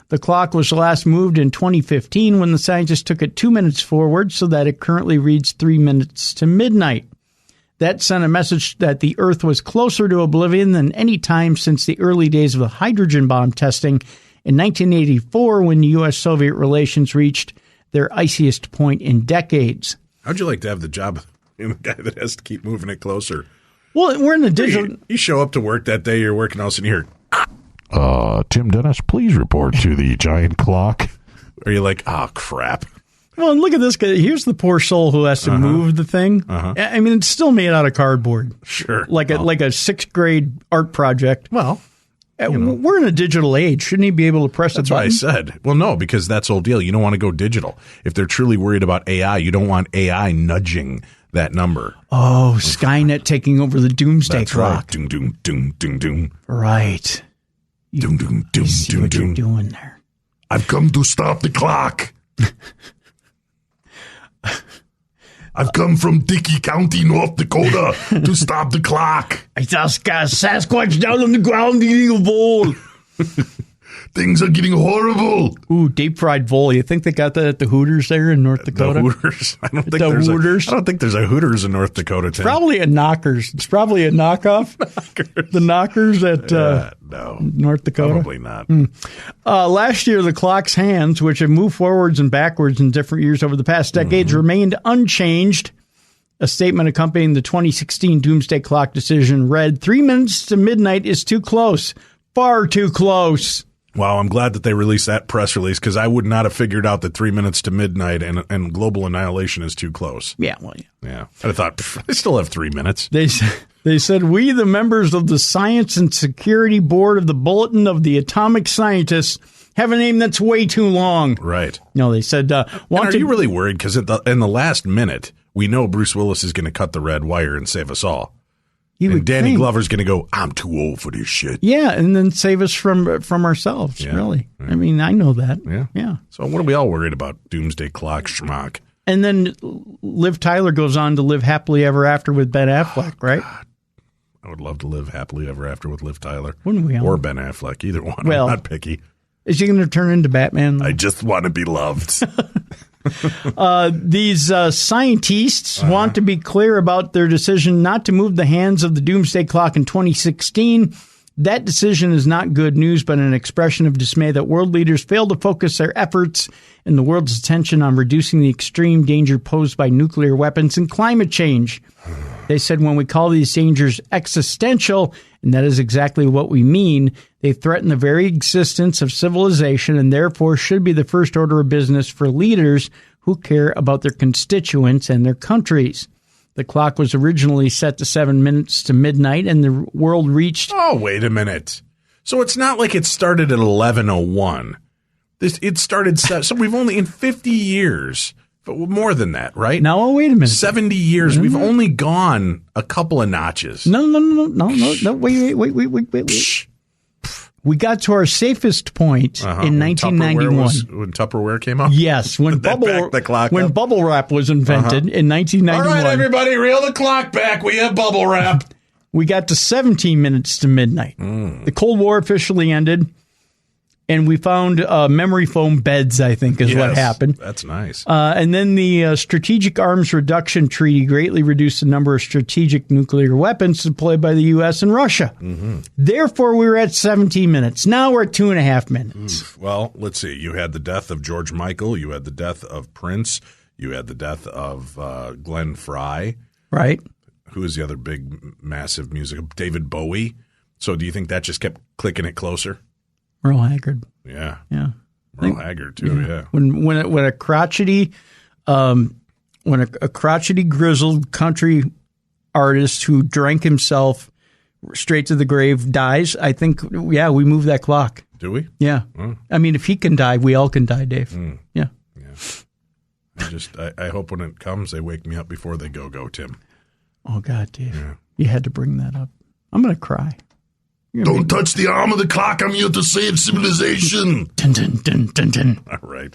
The clock was last moved in 2015 when the scientists took it 2 minutes forward so that it currently reads 3 minutes to midnight. That sent a message that the Earth was closer to oblivion than any time since the early days of the hydrogen bomb testing in 1984 when U.S.-Soviet relations reached their iciest point in decades. How'd you like to have the job of the guy that has to keep moving it closer? Well, we're in the digital... You show up to work that day, you're working, all of a sudden you hear... Tim Dennis, please report to the giant clock. Or you're like, oh, crap. Well, look at this guy. Here's the poor soul who has to move the thing. I mean, it's still made out of cardboard. Sure. Like a sixth grade art project. Well, we're in a digital age. Shouldn't he be able to press a button? That's what I said. Well, no, because that's the whole deal. You don't want to go digital. If they're truly worried about AI, you don't want AI nudging that number. Oh, Skynet taking over the doomsday clock. Right. Doom, doom, doom, doom, doom. Right. Doom, doom, doom, see doom, what doom. you're doing there. I've come to stop the clock. I've come from Dickey County, North Dakota, to stop the clock. I just got Sasquatch down on the ground eating a vole. Things are getting horrible. Ooh, deep fried vole. You think they got that at the Hooters there in North Dakota? The Hooters? I don't think there's a Hooters in North Dakota, Tim. Probably a Knockers. It's probably a knockoff. The Knockers at no, North Dakota? Probably not. Last year, the clock's hands, which have moved forwards and backwards in different years over the past decades, remained unchanged. A statement accompanying the 2016 Doomsday Clock decision read, 3 minutes to midnight is too close. Far too close. Wow, I'm glad that they released that press release because I would not have figured out that 3 minutes to midnight and global annihilation is too close. Yeah, well, yeah. Yeah. I'd have thought, I still have 3 minutes. They said, we, the members of the Science and Security Board of the Bulletin of the Atomic Scientists, have a name that's way too long. Right. No, they said, are you really worried? Because in the last minute, we know Bruce Willis is going to cut the red wire and save us all. And Danny Glover's going to go, I'm too old for this shit. Yeah, and then save us from ourselves, really. Yeah. I mean, I know that. Yeah. So what are we all worried about? Doomsday Clock, schmuck. And then Liv Tyler goes on to live happily ever after with Ben Affleck, right? God. I would love to live happily ever after with Liv Tyler. Wouldn't we all? Or Ben Affleck, either one. Well, I'm not picky. Is he going to turn into Batman? I just want to be loved. These scientists want to be clear about their decision not to move the hands of the Doomsday Clock in 2016. That decision is not good news, but an expression of dismay that world leaders failed to focus their efforts and the world's attention on reducing the extreme danger posed by nuclear weapons and climate change. They said when we call these dangers existential, and that is exactly what we mean, they threaten the very existence of civilization and therefore should be the first order of business for leaders who care about their constituents and their countries. The clock was originally set to 7 minutes to midnight, and the world reached... Oh, wait a minute. So it's not like it started at 11:01. It started... So we've only, in 50 years... But more than that, right? No, wait a minute. 70 years. We've only gone a couple of notches. No. Wait. We got to our safest point in 1991. When Tupperware came out? Yes. When bubble wrap was invented in 1991. All right, everybody, reel the clock back. We have bubble wrap. We got to 17 minutes to midnight. The Cold War officially ended. And we found memory foam beds, I think, is what happened. That's nice. And then the Strategic Arms Reduction Treaty greatly reduced the number of strategic nuclear weapons deployed by the U.S. and Russia. Therefore, we were at 17 minutes. Now we're at 2.5 minutes. Well, let's see. You had the death of George Michael. You had the death of Prince. You had the death of Glenn Frey. Right. Who is the other big, massive music? David Bowie. So do you think that just kept clicking it closer? Merle Haggard. Yeah. Merle Haggard too. Yeah. When a crotchety, a crotchety grizzled country artist who drank himself straight to the grave dies, I think, we move that clock. Do we? Yeah. I mean, if he can die, we all can die, Dave. Yeah. I hope when it comes, they wake me up before they go, Tim. Oh, God, Dave. Yeah. You had to bring that up. I'm going to cry. Don't touch the arm of the clock. I'm here to save civilization. Dun, dun, dun, dun, dun. All right.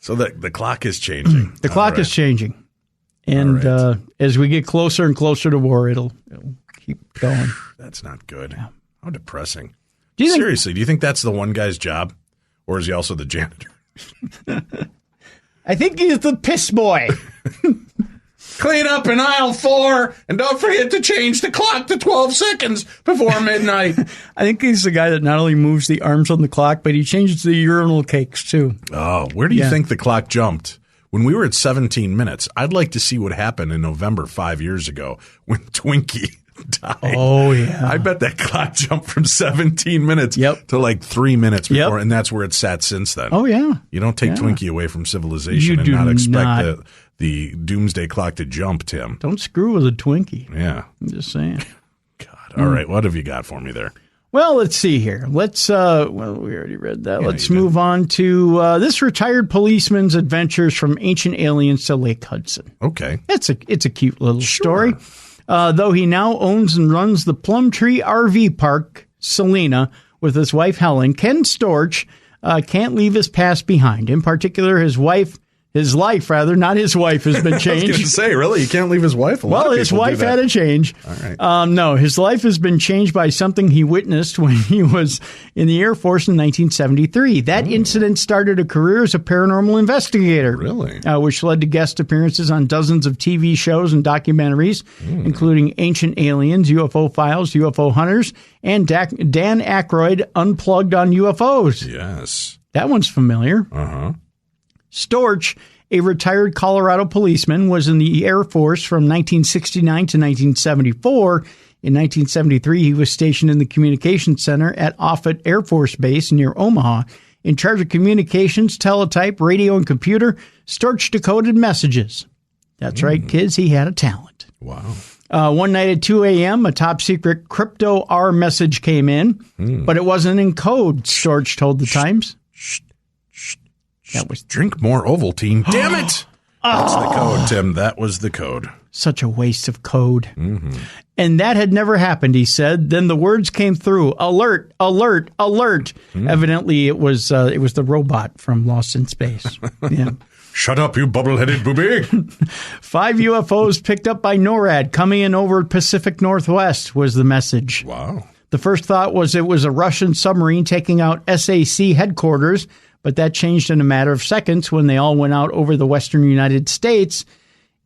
So the clock is changing. The clock is changing. And as we get closer and closer to war, it'll keep going. That's not good. Yeah. How depressing. Seriously, do you think that's the one guy's job? Or is he also the janitor? I think he's the piss boy. Clean up in aisle 4 and don't forget to change the clock to 12 seconds before midnight. I think he's the guy that not only moves the arms on the clock, but he changes the urinal cakes too. Oh, where do you think the clock jumped? When we were at 17 minutes, I'd like to see what happened in November 5 years ago when Twinkie died. Oh, yeah. I bet that clock jumped from 17 minutes to like 3 minutes before, and that's where it's sat since then. Oh, yeah. You don't take Twinkie away from civilization and not expect the doomsday clock to jump, Tim. Don't screw with a Twinkie. Yeah. I'm just saying. God. All right. What have you got for me there? Well, let's see here. Let's, we already read that. Let's move on to this retired policeman's adventures from ancient aliens to Lake Hudson. Okay. It's a cute little story. Though he now owns and runs the Plum Tree RV Park, Salina, with his wife, Helen, Ken Storch can't leave his past behind. In particular, his life, not his wife, has been changed. I was going to say, really? You can't leave his wife? Well, his wife had a change. All right. No, his life has been changed by something he witnessed when he was in the Air Force in 1973. That incident started a career as a paranormal investigator. Really? Which led to guest appearances on dozens of TV shows and documentaries, including Ancient Aliens, UFO Files, UFO Hunters, and Dan Aykroyd Unplugged on UFOs. Yes. That one's familiar. Uh-huh. Storch, a retired Colorado policeman, was in the Air Force from 1969 to 1974. In 1973, he was stationed in the Communications Center at Offutt Air Force Base near Omaha. In charge of communications, teletype, radio, and computer, Storch decoded messages. That's right, kids, he had a talent. Wow. One night at 2 a.m., a top-secret crypto-R message came in, but it wasn't in code, Storch told the Times. That was drink more Ovaltine. Damn it! That's the code, Tim. That was the code. Such a waste of code. And that had never happened, he said. Then the words came through. Alert, alert, alert. Evidently, it was the robot from Lost in Space. Yeah. Shut up, you bubble-headed booby. 5 UFOs picked up by NORAD coming in over Pacific Northwest was the message. Wow. The first thought was it was a Russian submarine taking out SAC headquarters, but that changed in a matter of seconds when they all went out over the western United States,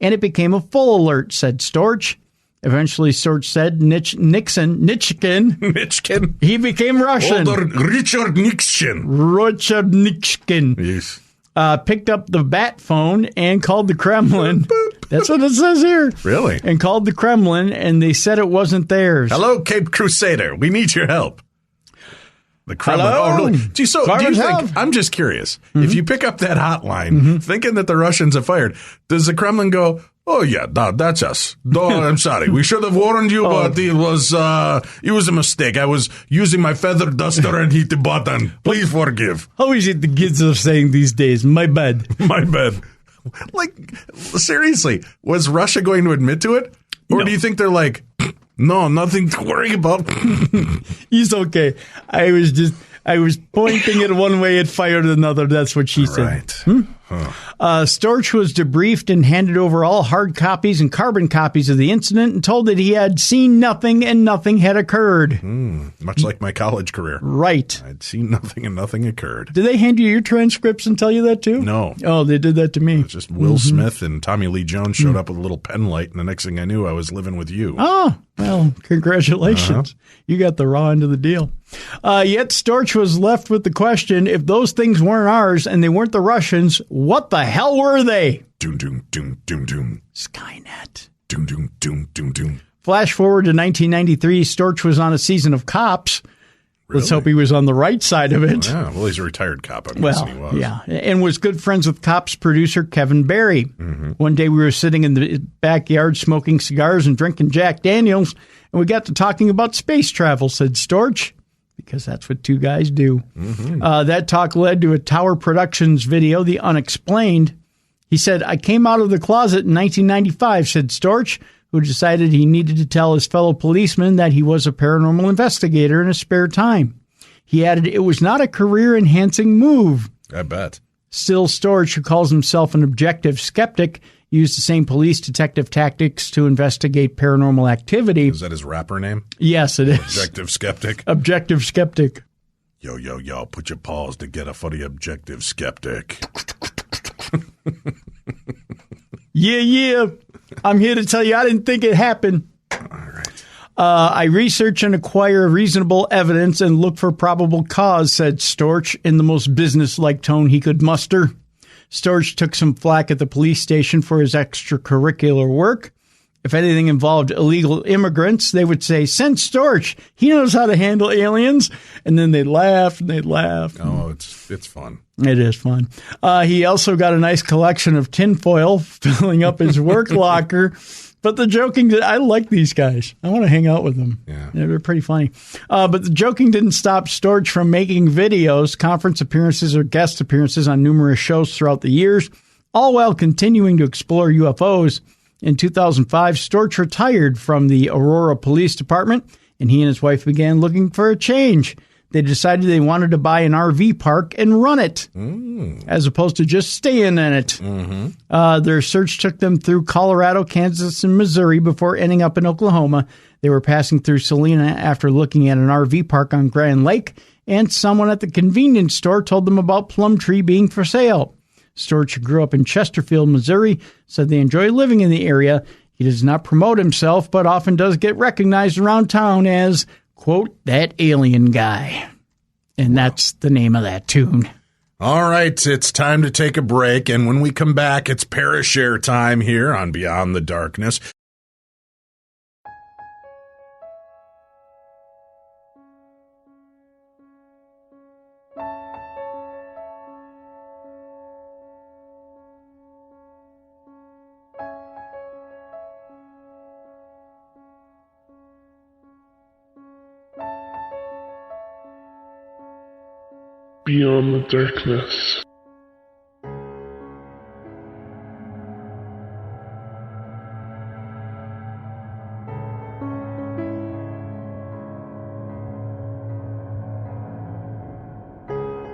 and it became a full alert, said Storch. Eventually, Storch said Nixkin. He became Russian. Richard Nixon. Richard Nixkin. Yes. Picked up the bat phone and called the Kremlin. That's what it says here. Really? And called the Kremlin, and they said it wasn't theirs. Hello, Cape Crusader. We need your help. The Kremlin. Hello? Oh, really? Do you think, I'm just curious, if you pick up that hotline thinking that the Russians have fired, does the Kremlin go, oh, yeah, that's us. No, I'm sorry. We should have warned you, but it was a mistake. I was using my feather duster and hit the button. Please forgive. How is it the kids are saying these days? My bad. My bad. Like, seriously, was Russia going to admit to it? Or do you think they're like, no, nothing to worry about? He's okay. I was pointing it one way, it fired another. That's what she said. Right. Storch was debriefed and handed over all hard copies and carbon copies of the incident and told that he had seen nothing and nothing had occurred. Much like my college career. Right. I'd seen nothing and nothing occurred. Did they hand you your transcripts and tell you that too? No. Oh, they did that to me. It's just Will Smith and Tommy Lee Jones showed up with a little pen light, and the next thing I knew, I was living with you. Oh, well, congratulations. You got the raw end of the deal. Yet Storch was left with the question, if those things weren't ours and they weren't the Russians, what the hell were they? Doom, doom, doom, doom, doom. Skynet. Doom, doom, doom, doom, doom. Flash forward to 1993, Storch was on a season of Cops. Let's hope he was on the right side of it. Yeah, well, he's a retired cop. I'm guessing he was. Yeah, and was good friends with Cops producer Kevin Barry. One day we were sitting in the backyard smoking cigars and drinking Jack Daniels, and we got to talking about space travel, said Storch, because that's what two guys do. That talk led to a Tower Productions video, The Unexplained. He said, I came out of the closet in 1995, said Storch, who decided he needed to tell his fellow policemen that he was a paranormal investigator in his spare time. He added, it was not a career-enhancing move. I bet. Still, Storch, who calls himself an objective skeptic, used the same police detective tactics to investigate paranormal activity. Is that his rapper name? Yes, it is. Objective skeptic? Objective skeptic. Yo, yo, yo, put your paws together for the objective skeptic. Yeah. I'm here to tell you I didn't think it happened. All right. I research and acquire reasonable evidence and look for probable cause, said Storch in the most business-like tone he could muster. Storch took some flack at the police station for his extracurricular work. If anything involved illegal immigrants, they would say, send Storch. He knows how to handle aliens. And then they'd laugh and they'd laugh. Oh, it's fun. It is fun. He also got a nice collection of tinfoil filling up his work locker. But the joking, I like these guys. I want to hang out with them. Yeah. They're pretty funny. But the joking didn't stop Storch from making videos, conference appearances, or guest appearances on numerous shows throughout the years, all while continuing to explore UFOs. In 2005, Storch retired from the Aurora Police Department, and he and his wife began looking for a change. They decided they wanted to buy an RV park and run it, as opposed to just staying in it. Their search took them through Colorado, Kansas, and Missouri before ending up in Oklahoma. They were passing through Salina after looking at an RV park on Grand Lake, and someone at the convenience store told them about Plumtree being for sale. Storch grew up in Chesterfield, Missouri, said they enjoy living in the area. He does not promote himself, but often does get recognized around town as, quote, that alien guy. And that's the name of that tune. All right, it's time to take a break, and when we come back, it's Parashare time here on Beyond the Darkness. Beyond the Darkness.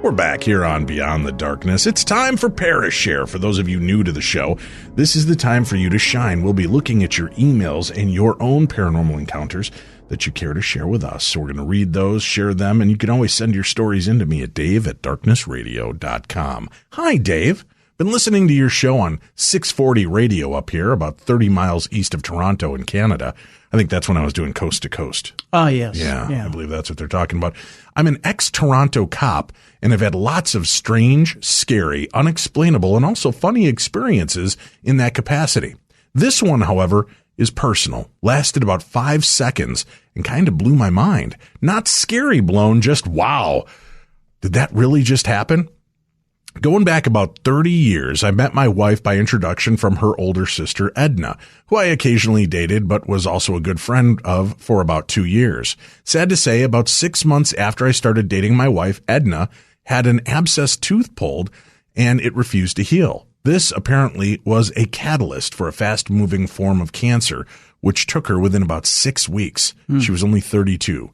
We're back here on Beyond the Darkness. It's time for Parashare. For those of you new to the show, this is the time for you to shine. We'll be looking at your emails and your own paranormal encounters that you care to share with us. So we're going to read those, share them, and you can always send your stories in to me at dave@darknessradio.com. Hi, Dave. Been listening to your show on 640 radio up here, about 30 miles east of Toronto in Canada. I think that's when I was doing Coast to Coast. Oh, yes. Yeah, I believe that's what they're talking about. I'm an ex-Toronto cop and have had lots of strange, scary, unexplainable, and also funny experiences in that capacity. This one, however, is personal, lasted about 5 seconds, and kind of blew my mind. Not scary blown, just wow. Did that really just happen? Going back about 30 years, I met my wife by introduction from her older sister, Edna, who I occasionally dated but was also a good friend of for about 2 years. Sad to say, about 6 months after I started dating my wife, Edna had an abscessed tooth pulled and it refused to heal. This apparently was a catalyst for a fast-moving form of cancer, which took her within about 6 weeks. She was only 32.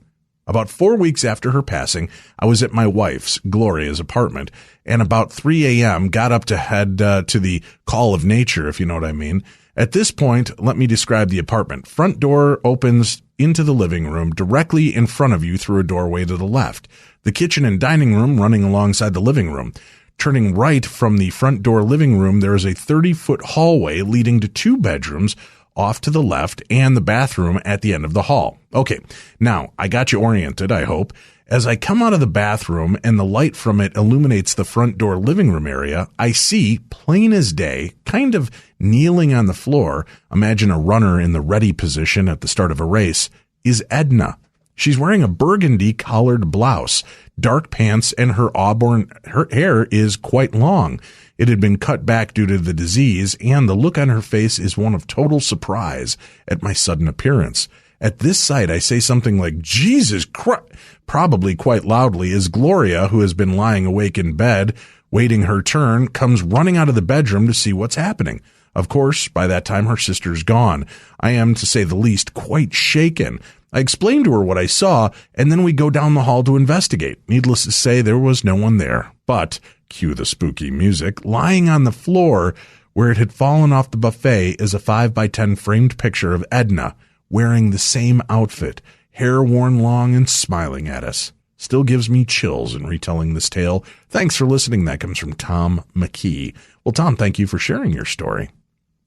About 4 weeks after her passing, I was at my wife's, Gloria's, apartment, and about 3 a.m. got up to head to the call of nature, if you know what I mean. At this point, let me describe the apartment. Front door opens into the living room directly in front of you through a doorway to the left. The kitchen and dining room running alongside the living room. Turning right from the front door living room, there is a 30-foot hallway leading to 2 bedrooms off to the left and the bathroom at the end of the hall. Okay, now I got you oriented, I hope. As I come out of the bathroom and the light from it illuminates the front door living room area, I see, plain as day, kind of kneeling on the floor, imagine a runner in the ready position at the start of a race, is Edna. She's wearing a burgundy collared blouse, dark pants, and her hair is quite long. It had been cut back due to the disease, and the look on her face is one of total surprise at my sudden appearance. At this sight, I say something like, Jesus Christ, probably quite loudly, as Gloria, who has been lying awake in bed, waiting her turn, comes running out of the bedroom to see what's happening. Of course, by that time, her sister's gone. I am, to say the least, quite shaken. I explained to her what I saw, and then we go down the hall to investigate. Needless to say, there was no one there. But, cue the spooky music, lying on the floor where it had fallen off the buffet is a 5x10 framed picture of Edna, wearing the same outfit, hair worn long and smiling at us. Still gives me chills in retelling this tale. Thanks for listening. That comes from Tom McKee. Well, Tom, thank you for sharing your story.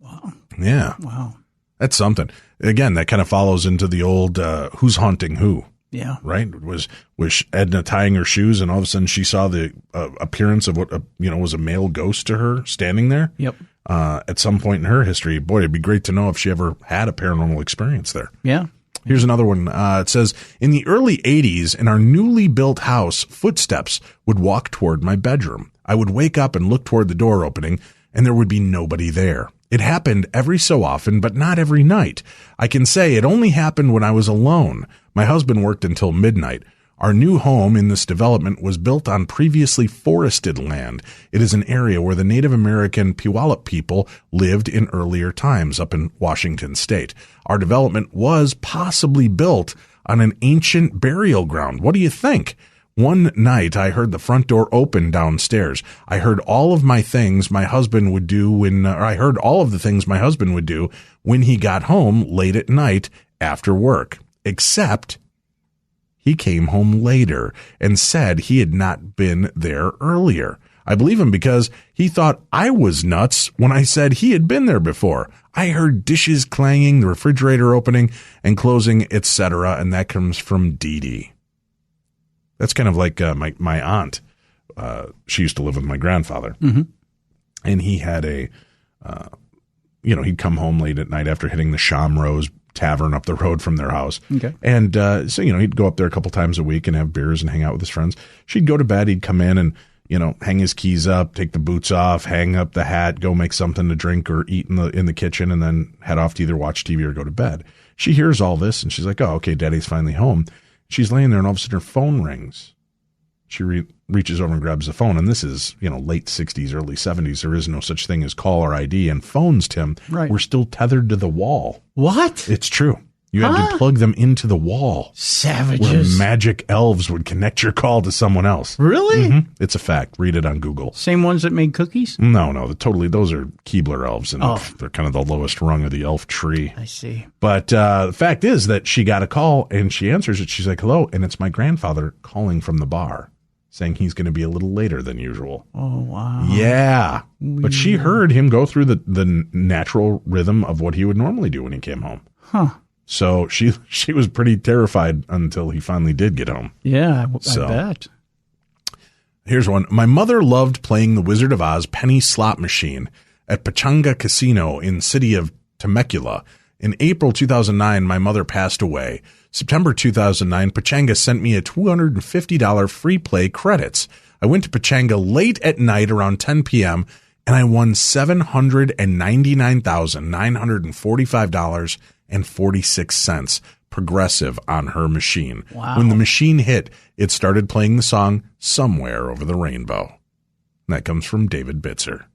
Wow. Yeah. Wow. That's something. Again, that kind of follows into the old who's haunting who. Yeah. Right? Was Edna tying her shoes, and all of a sudden she saw the appearance of what was a male ghost to her standing there? Yep. At some point in her history. Boy, it'd be great to know if she ever had a paranormal experience there. Yeah. Here's another one. It says, in the early 80s, in our newly built house, footsteps would walk toward my bedroom. I would wake up and look toward the door opening, and there would be nobody there. It happened every so often, but not every night. I can say it only happened when I was alone. My husband worked until midnight. Our new home in this development was built on previously forested land. It is an area where the Native American Puyallup people lived in earlier times up in Washington state. Our development was possibly built on an ancient burial ground. What do you think? One night I heard the front door open downstairs. I heard all of my things my husband would do I heard all of the things my husband would do when he got home late at night after work, except he came home later and said he had not been there earlier. I believe him because he thought I was nuts when I said he had been there before. I heard dishes clanging, the refrigerator opening and closing, etc., and that comes from Dee Dee. That's kind of like my aunt. She used to live with my grandfather, and he had he'd come home late at night after hitting the Shamrose Tavern up the road from their house. Okay. And so he'd go up there a couple times a week and have beers and hang out with his friends. She'd go to bed. He'd come in and hang his keys up, take the boots off, hang up the hat, go make something to drink or eat in the kitchen, and then head off to either watch TV or go to bed. She hears all this and she's like, "Oh, okay, Daddy's finally home." She's laying there and all of a sudden her phone rings. She reaches over and grabs the phone, and this is, late 60s, early 70s. There is no such thing as caller ID, and phones, Tim, were still tethered to the wall. What? It's true. You had to plug them into the wall. Savages. Where magic elves would connect your call to someone else. Really? Mm-hmm. It's a fact. Read it on Google. Same ones that made cookies? No. Those are Keebler elves, and they're kind of the lowest rung of the elf tree. I see. But the fact is that she got a call, and she answers it. She's like, "Hello," and it's my grandfather calling from the bar, saying he's going to be a little later than usual. Oh, wow. Yeah. But she heard him go through the natural rhythm of what he would normally do when he came home. Huh. So she was pretty terrified until he finally did get home. Yeah, I bet. Here's one. My mother loved playing the Wizard of Oz penny slot machine at Pechanga Casino in city of Temecula. In April 2009, my mother passed away. September 2009, Pechanga sent me a $250 free play credits. I went to Pechanga late at night around 10 p.m., and I won $799,945.46 progressive on her machine. Wow. When the machine hit, it started playing the song Somewhere Over the Rainbow. And that comes from David Bitzer.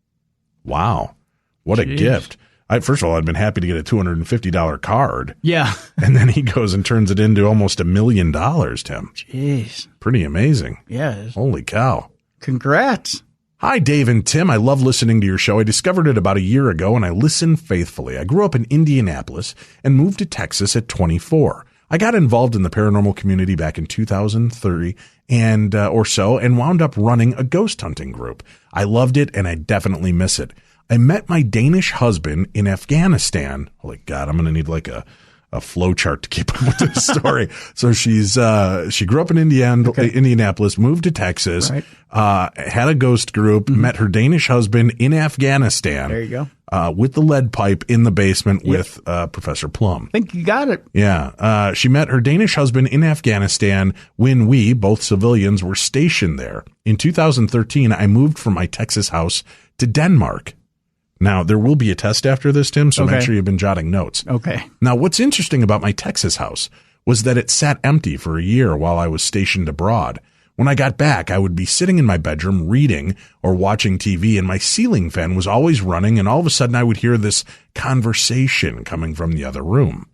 Wow. What a gift. First of all, I'd been happy to get a $250 card. Yeah. And then he goes and turns it into almost $1 million, Tim. Jeez. Pretty amazing. Yeah. Holy cow. Congrats. Hi, Dave and Tim. I love listening to your show. I discovered it about a year ago, and I listen faithfully. I grew up in Indianapolis and moved to Texas at 24. I got involved in the paranormal community back in 2003 or so and wound up running a ghost hunting group. I loved it, and I definitely miss it. I met my Danish husband in Afghanistan. Holy God, I'm going to need like a a flow chart to keep up with this story. So she grew up in Indianapolis, moved to Texas, Right. Had a ghost group, met her Danish husband in Afghanistan. There you go. With the lead pipe in the basement with Professor Plum. I think you got it. Yeah. She met her Danish husband in Afghanistan when we, both civilians, were stationed there. In 2013, I moved from my Texas house to Denmark. Now, there will be a test after this, Tim, so make sure you've been jotting notes. Okay. Now, what's interesting about my Texas house was that it sat empty for a year while I was stationed abroad. When I got back, I would be sitting in my bedroom reading or watching TV, and my ceiling fan was always running, and all of a sudden I would hear this conversation coming from the other room.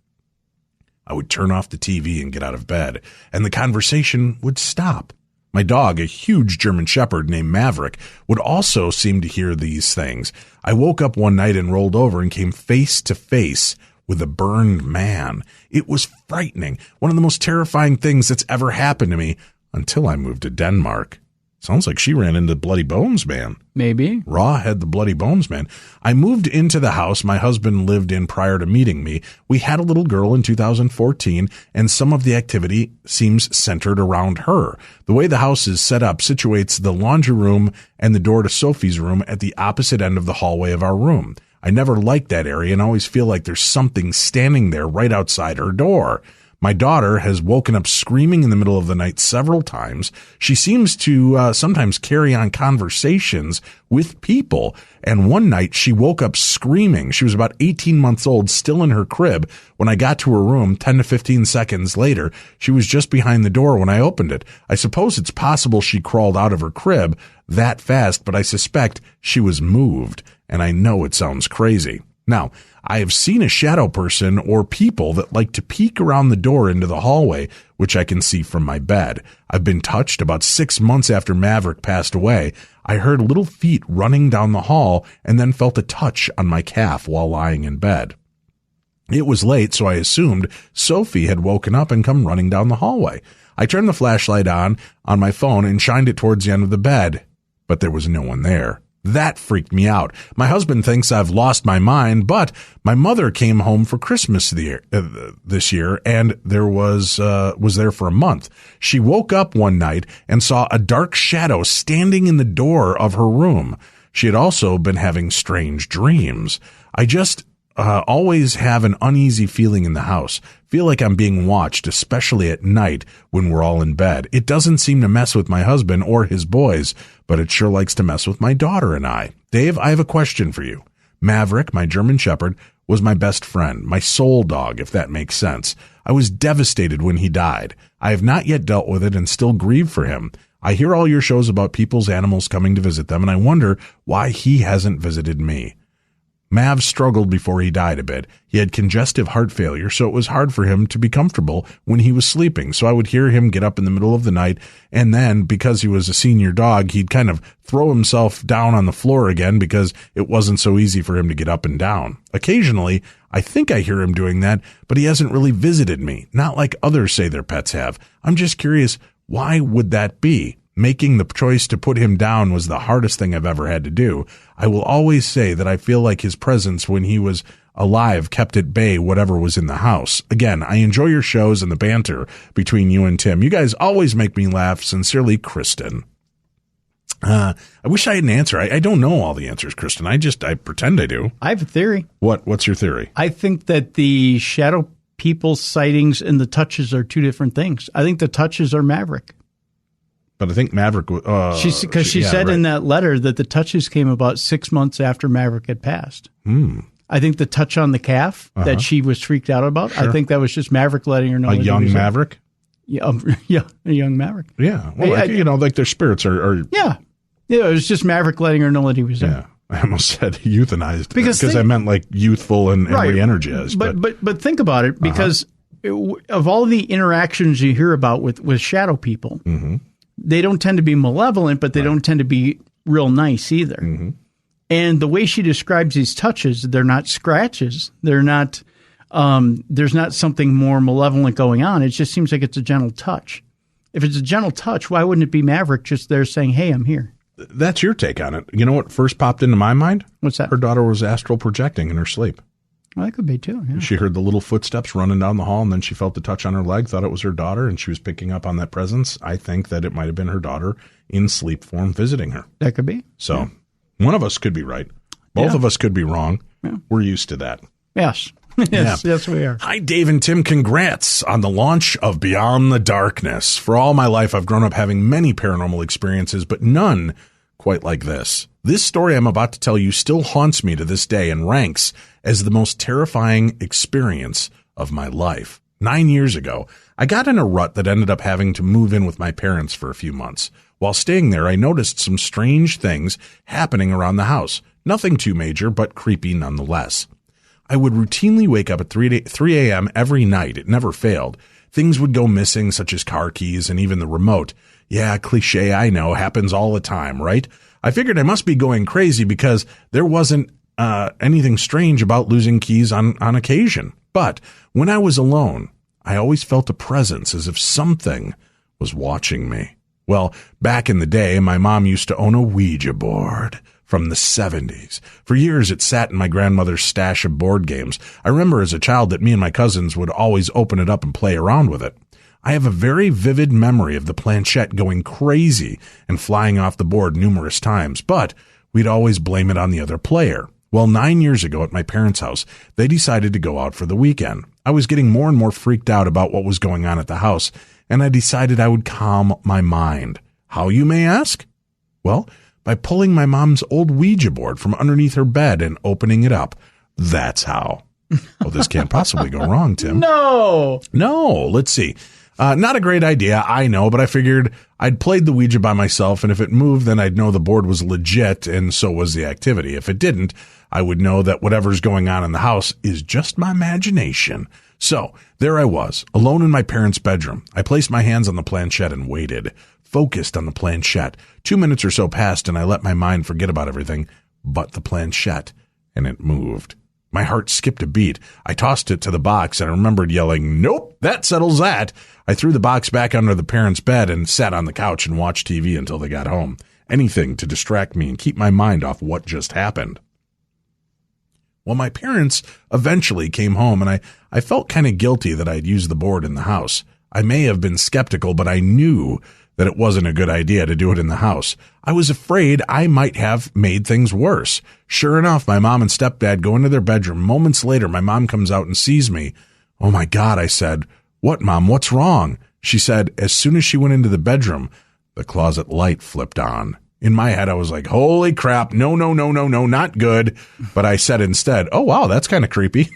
I would turn off the TV and get out of bed, and the conversation would stop. My dog, a huge German Shepherd named Maverick, would also seem to hear these things. I woke up one night and rolled over and came face to face with a burned man. It was frightening, one of the most terrifying things that's ever happened to me until I moved to Denmark. Sounds like she ran into Bloody Bones Man. Maybe. Raw had the Bloody Bones Man. I moved into the house my husband lived in prior to meeting me. We had a little girl in 2014, and some of the activity seems centered around her. The way the house is set up situates the laundry room and the door to Sophie's room at the opposite end of the hallway of our room. I never liked that area and always feel like there's something standing there right outside her door. My daughter has woken up screaming in the middle of the night several times. She seems to sometimes carry on conversations with people. And one night she woke up screaming. She was about 18 months old, still in her crib. When I got to her room 10 to 15 seconds later, she was just behind the door when I opened it. I suppose it's possible she crawled out of her crib that fast, but I suspect she was moved. And I know it sounds crazy. Now, I have seen a shadow person or people that like to peek around the door into the hallway, which I can see from my bed. I've been touched about 6 months after Maverick passed away. I heard little feet running down the hall and then felt a touch on my calf while lying in bed. It was late, so I assumed Sophie had woken up and come running down the hallway. I turned the flashlight on my phone and shined it towards the end of the bed, but there was no one there. That freaked me out. My husband thinks I've lost my mind, but my mother came home for Christmas this year and was there for a month. She woke up one night and saw a dark shadow standing in the door of her room. She had also been having strange dreams. I just always have an uneasy feeling in the house. Feel like I'm being watched, especially at night when we're all in bed. It doesn't seem to mess with my husband or his boys, but it sure likes to mess with my daughter and I. Dave, I have a question for you. Maverick, my German Shepherd, was my best friend, my soul dog, if that makes sense. I was devastated when he died. I have not yet dealt with it and still grieve for him. I hear all your shows about people's animals coming to visit them, and I wonder why he hasn't visited me. Mav struggled before he died a bit. He had congestive heart failure, so it was hard for him to be comfortable when he was sleeping. So I would hear him get up in the middle of the night, and then, because he was a senior dog, he'd kind of throw himself down on the floor again because it wasn't so easy for him to get up and down. Occasionally, I think I hear him doing that, but he hasn't really visited me, not like others say their pets have. I'm just curious, why would that be? Making the choice to put him down was the hardest thing I've ever had to do. I will always say that I feel like his presence when he was alive kept at bay whatever was in the house. Again, I enjoy your shows and the banter between you and Tim. You guys always make me laugh. Sincerely, Kristen. I wish I had an answer. I don't know all the answers, Kristen. I pretend I do. I have a theory. What's your theory? I think that the shadow people sightings and the touches are two different things. I think the touches are Maverick. But I think Maverick, she said right. in that letter that the touches came about 6 months after Maverick had passed. I think the touch on the calf that she was freaked out about, Sure. I think that was just Maverick letting her know. A young Maverick? Yeah, a young Maverick. Yeah. Well, like their spirits are. Yeah. Yeah, it was just Maverick letting her know that he was there. Yeah. I almost said euthanized because I meant like youthful and right. re-energized. But think about it, because of all the interactions you hear about with shadow people, they don't tend to be malevolent, but they don't tend to be real nice either. And the way she describes these touches, they're not scratches. They're not. There's not something more malevolent going on. It just seems like it's a gentle touch. If it's a gentle touch, why wouldn't it be Maverick just there saying, "Hey, I'm here"? That's your take on it. You know what first popped into my mind? What's that? Her daughter was astral projecting in her sleep. Well, that could be too. Yeah. She heard the little footsteps running down the hall, and then she felt the touch on her leg, thought it was her daughter, and she was picking up on that presence. I think that it might have been her daughter in sleep form visiting her. That could be. So one of us could be right. Both of us could be wrong. Yeah. We're used to that. Yes. Yes, we are. Hi, Dave and Tim. Congrats on the launch of Beyond the Darkness. For all my life, I've grown up having many paranormal experiences, but none quite like this. This story I'm about to tell you still haunts me to this day and ranks as the most terrifying experience of my life. 9 years ago, I got in a rut that ended up having to move in with my parents for a few months. While staying there, I noticed some strange things happening around the house. Nothing too major, but creepy nonetheless. I would routinely wake up at 3 a.m. every night. It never failed. Things would go missing, such as car keys and even the remote. Yeah, cliche, I know, happens all the time, right? I figured I must be going crazy because there wasn't anything strange about losing keys on occasion. But when I was alone, I always felt a presence as if something was watching me. Well, back in the day, my mom used to own a Ouija board from the 70s. For years, it sat in my grandmother's stash of board games. I remember as a child that me and my cousins would always open it up and play around with it. I have a very vivid memory of the planchette going crazy and flying off the board numerous times, but we'd always blame it on the other player. Well, 9 years ago at my parents' house, they decided to go out for the weekend. I was getting more and more freaked out about what was going on at the house, and I decided I would calm my mind. How, you may ask? Well, by pulling my mom's old Ouija board from underneath her bed and opening it up. That's how. Well, this can't possibly go wrong, Tim. No, let's see. Not a great idea, I know, but I figured I'd played the Ouija by myself, and if it moved, then I'd know the board was legit, and so was the activity. If it didn't, I would know that whatever's going on in the house is just my imagination. So there I was, alone in my parents' bedroom. I placed my hands on the planchette and waited, focused on the planchette. 2 minutes or so passed, and I let my mind forget about everything but the planchette, and it moved. My heart skipped a beat. I tossed it to the box, and I remembered yelling, "Nope, that settles that." I threw the box back under the parents' bed and sat on the couch and watched TV until they got home. Anything to distract me and keep my mind off what just happened. Well, my parents eventually came home, and I felt kind of guilty that I'd used the board in the house. I may have been skeptical, but I knew that it wasn't a good idea to do it in the house. I was afraid I might have made things worse. Sure enough, my mom and stepdad go into their bedroom. Moments later, my mom comes out and sees me. "Oh my God," I said. "What, Mom? What's wrong?" She said, as soon as she went into the bedroom, the closet light flipped on. In my head, I was like, holy crap, no, not good. But I said instead, "Oh, wow, that's kind of creepy."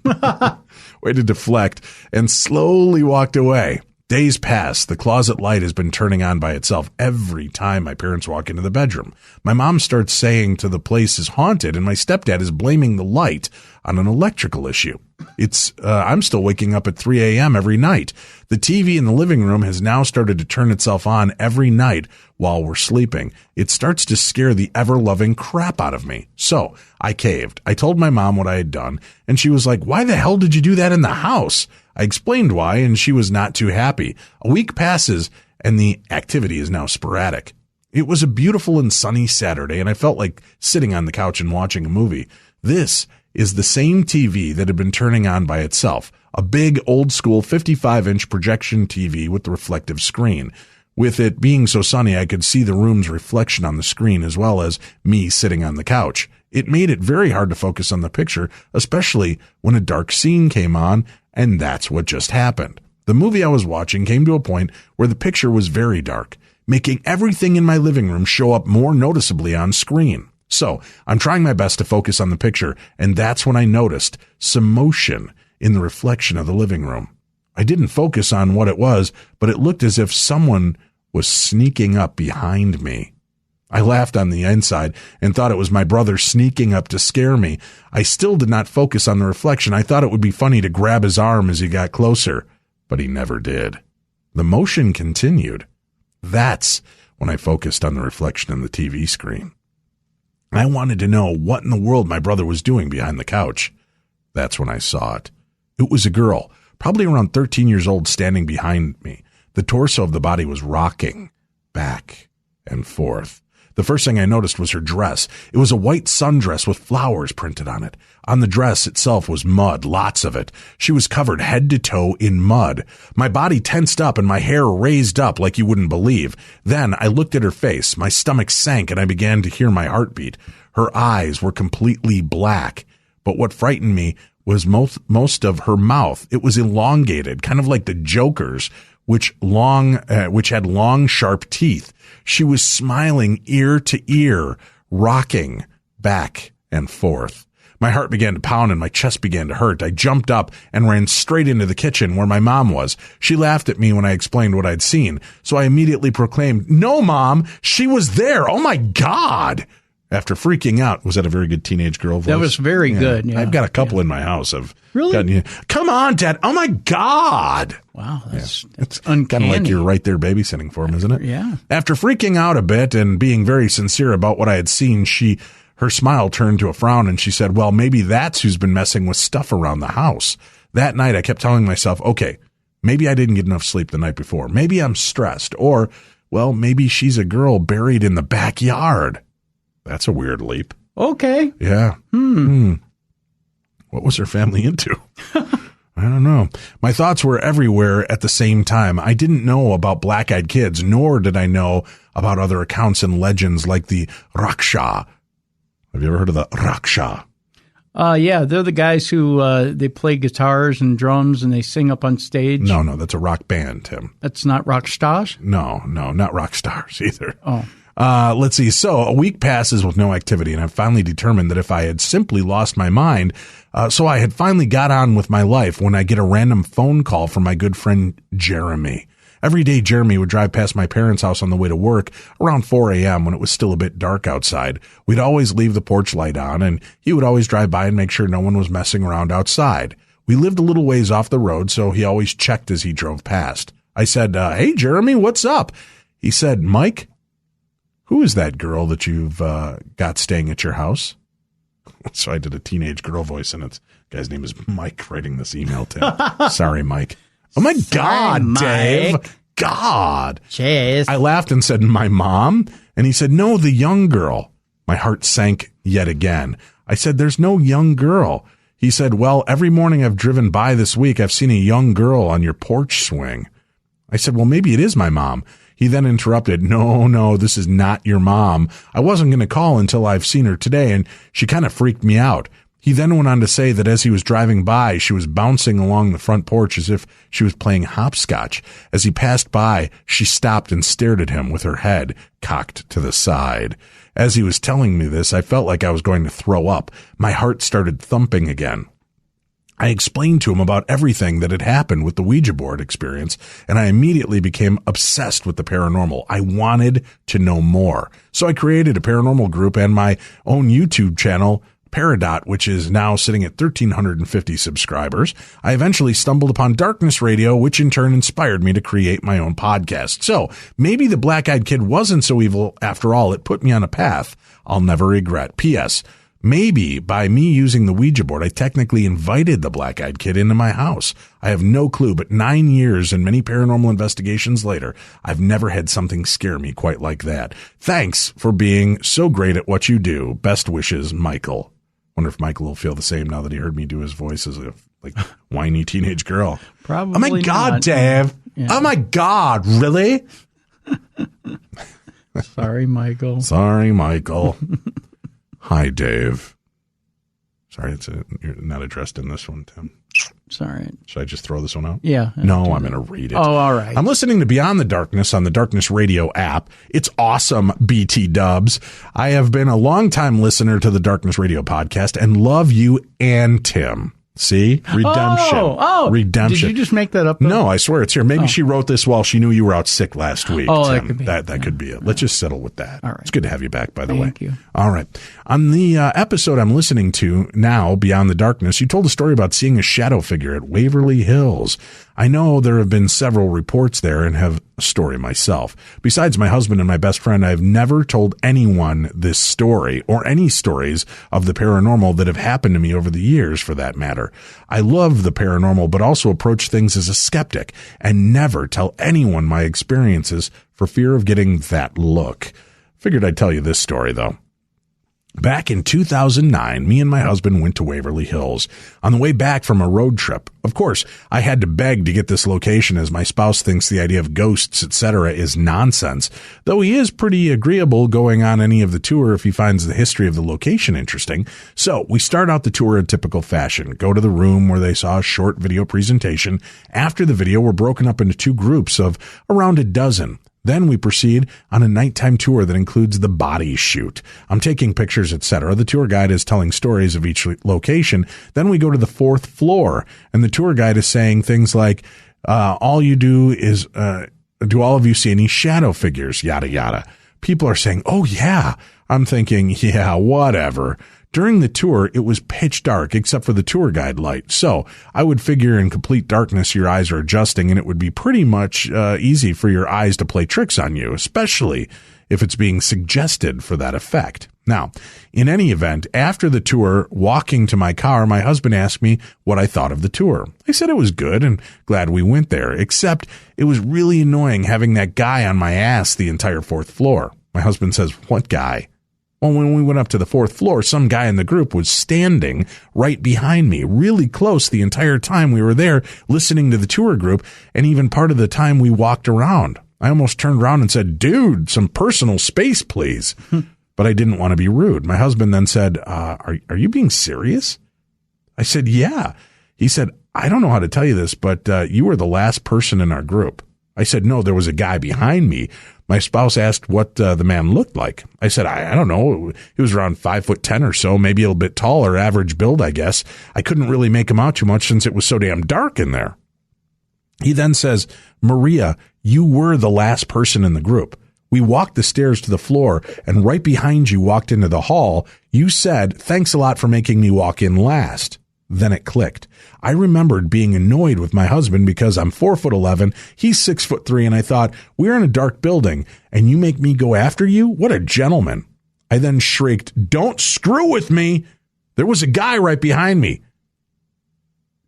Way to deflect and slowly walked away. Days passed. The closet light has been turning on by itself every time my parents walk into the bedroom. My mom starts saying the place is haunted, and my stepdad is blaming the light on an electrical issue. I'm still waking up at 3 a.m. every night. The TV in the living room has now started to turn itself on every night while we're sleeping. It starts to scare the ever-loving crap out of me. So I caved. I told my mom what I had done, and she was like, "Why the hell did you do that in the house?" I explained why, and she was not too happy. A week passes, and the activity is now sporadic. It was a beautiful and sunny Saturday, and I felt like sitting on the couch and watching a movie. This is the same TV that had been turning on by itself, a big, old-school 55-inch projection TV with the reflective screen. With it being so sunny, I could see the room's reflection on the screen as well as me sitting on the couch. It made it very hard to focus on the picture, especially when a dark scene came on, and that's what just happened. The movie I was watching came to a point where the picture was very dark, making everything in my living room show up more noticeably on screen. So I'm trying my best to focus on the picture, and that's when I noticed some motion in the reflection of the living room. I didn't focus on what it was, but it looked as if someone was sneaking up behind me. I laughed on the inside and thought it was my brother sneaking up to scare me. I still did not focus on the reflection. I thought it would be funny to grab his arm as he got closer, but he never did. The motion continued. That's when I focused on the reflection in the TV screen. I wanted to know what in the world my brother was doing behind the couch. That's when I saw it. It was a girl, probably around 13 years old, standing behind me. The torso of the body was rocking back and forth. The first thing I noticed was her dress. It was a white sundress with flowers printed on it. On the dress itself was mud, lots of it. She was covered head to toe in mud. My body tensed up and my hair raised up like you wouldn't believe. Then I looked at her face. My stomach sank and I began to hear my heartbeat. Her eyes were completely black. But what frightened me was most of her mouth. It was elongated, kind of like the Joker's, which had long, sharp teeth. She was smiling ear to ear, rocking back and forth. My heart began to pound and my chest began to hurt. I jumped up and ran straight into the kitchen where my mom was. She laughed at me when I explained what I'd seen. So I immediately proclaimed, "No, Mom, she was there. Oh my God." After freaking out, was that a very good teenage girl voice? That was very good. Yeah. I've got a couple in my house. I've really gotten, come on, Dad. Oh my God. Wow, that's uncanny. Kind of like you're right there babysitting for him, isn't it? Yeah. After freaking out a bit and being very sincere about what I had seen, her smile turned to a frown and she said, "Well, maybe that's who's been messing with stuff around the house." That night, I kept telling myself, okay, maybe I didn't get enough sleep the night before. Maybe I'm stressed. Or, well, maybe she's a girl buried in the backyard. That's a weird leap. Okay. Yeah. What was her family into? I don't know. My thoughts were everywhere at the same time. I didn't know about black-eyed kids, nor did I know about other accounts and legends like the Raksha. Have you ever heard of the Raksha? Yeah, they're the guys who they play guitars and drums and they sing up on stage. No, that's a rock band, Tim. That's not rock stars? No, not rock stars either. Oh. Let's see. So a week passes with no activity, and I've finally determined that if I had simply lost my mind, so I had finally got on with my life when I get a random phone call from my good friend Jeremy. Every day, Jeremy would drive past my parents' house on the way to work around 4 a.m. when it was still a bit dark outside. We'd always leave the porch light on, and he would always drive by and make sure no one was messing around outside. We lived a little ways off the road, so he always checked as he drove past. I said, "Hey, Jeremy, what's up?" He said, "Mike, who is that girl that you've got staying at your house?" So I did a teenage girl voice, and the guy's name is Mike writing this email to him. Sorry, Mike. Oh, my God, Mike. Dave. God. Jeez. I laughed and said, "My mom?" And he said, "No, the young girl." My heart sank yet again. I said, "There's no young girl." He said, "Well, every morning I've driven by this week, I've seen a young girl on your porch swing." I said, "Well, maybe it is my mom." He then interrupted, No, this is not your mom. I wasn't going to call until I've seen her today, and she kind of freaked me out." He then went on to say that as he was driving by, she was bouncing along the front porch as if she was playing hopscotch. As he passed by, she stopped and stared at him with her head cocked to the side. As he was telling me this, I felt like I was going to throw up. My heart started thumping again. I explained to him about everything that had happened with the Ouija board experience, and I immediately became obsessed with the paranormal. I wanted to know more. So I created a paranormal group and my own YouTube channel, Peridot, which is now sitting at 1,350 subscribers. I eventually stumbled upon Darkness Radio, which in turn inspired me to create my own podcast. So maybe the black-eyed kid wasn't so evil after all. It put me on a path I'll never regret. P.S. Maybe by me using the Ouija board, I technically invited the black-eyed kid into my house. I have no clue, but 9 years and many paranormal investigations later, I've never had something scare me quite like that. Thanks for being so great at what you do. Best wishes, Michael. Wonder if Michael will feel the same now that he heard me do his voice as a whiny teenage girl. Probably. Oh my God, not. Dave. Yeah. Oh my God, really? Sorry, Michael. Sorry, Michael. Hi, Dave. Sorry, you're not addressed in this one, Tim. Sorry. Should I just throw this one out? Yeah. No, I'm going to read it. Oh, all right. I'm listening to Beyond the Darkness on the Darkness Radio app. It's awesome, BT dubs. I have been a longtime listener to the Darkness Radio podcast and love you and Tim. See? Redemption. Redemption. Did you just make that up, though? No, I swear it's here. Maybe she wrote this while she knew you were out sick last week. Oh, Tim. that could be. That could be it. Let's just settle with that. All right. It's good to have you back, by the way. Thank you. All right. On the episode I'm listening to now, Beyond the Darkness, you told a story about seeing a shadow figure at Waverly Hills. I know there have been several reports there and have a story myself. Besides my husband and my best friend, I have never told anyone this story or any stories of the paranormal that have happened to me over the years, for that matter. I love the paranormal, but also approach things as a skeptic and never tell anyone my experiences for fear of getting that look. Figured I'd tell you this story, though. Back in 2009, me and my husband went to Waverly Hills on the way back from a road trip. Of course, I had to beg to get this location as my spouse thinks the idea of ghosts, etc. is nonsense, though he is pretty agreeable going on any of the tour if he finds the history of the location interesting. So we start out the tour in typical fashion, go to the room where they saw a short video presentation. After the video, we're broken up into two groups of around a dozen. Then we proceed on a nighttime tour that includes the body shoot. I'm taking pictures, etc. The tour guide is telling stories of each location. Then we go to the 4th floor, and the tour guide is saying things like, all you do is, do all of you see any shadow figures? Yada, yada. People are saying, oh, yeah. I'm thinking, yeah, whatever. During the tour, it was pitch dark except for the tour guide light. So I would figure in complete darkness, your eyes are adjusting and it would be pretty much easy for your eyes to play tricks on you, especially if it's being suggested for that effect. Now, in any event, after the tour, walking to my car, my husband asked me what I thought of the tour. I said it was good and glad we went there, except it was really annoying having that guy on my ass the entire 4th floor. My husband says, what guy? Well, when we went up to the 4th floor, some guy in the group was standing right behind me, really close the entire time we were there listening to the tour group, and even part of the time we walked around. I almost turned around and said, dude, some personal space, please. But I didn't want to be rude. My husband then said, are you being serious? I said, yeah. He said, I don't know how to tell you this, but you were the last person in our group. I said, no, there was a guy behind me. My spouse asked what the man looked like. I said, I don't know. He was around 5'10" or so, maybe a little bit taller, average build, I guess. I couldn't really make him out too much since it was so damn dark in there. He then says, Maria, you were the last person in the group. We walked the stairs to the floor, and right behind you walked into the hall. You said, thanks a lot for making me walk in last. Then it clicked. I remembered being annoyed with my husband because I'm 4'11", he's 6'3", and I thought, we're in a dark building, and you make me go after you? What a gentleman. I then shrieked, don't screw with me. There was a guy right behind me.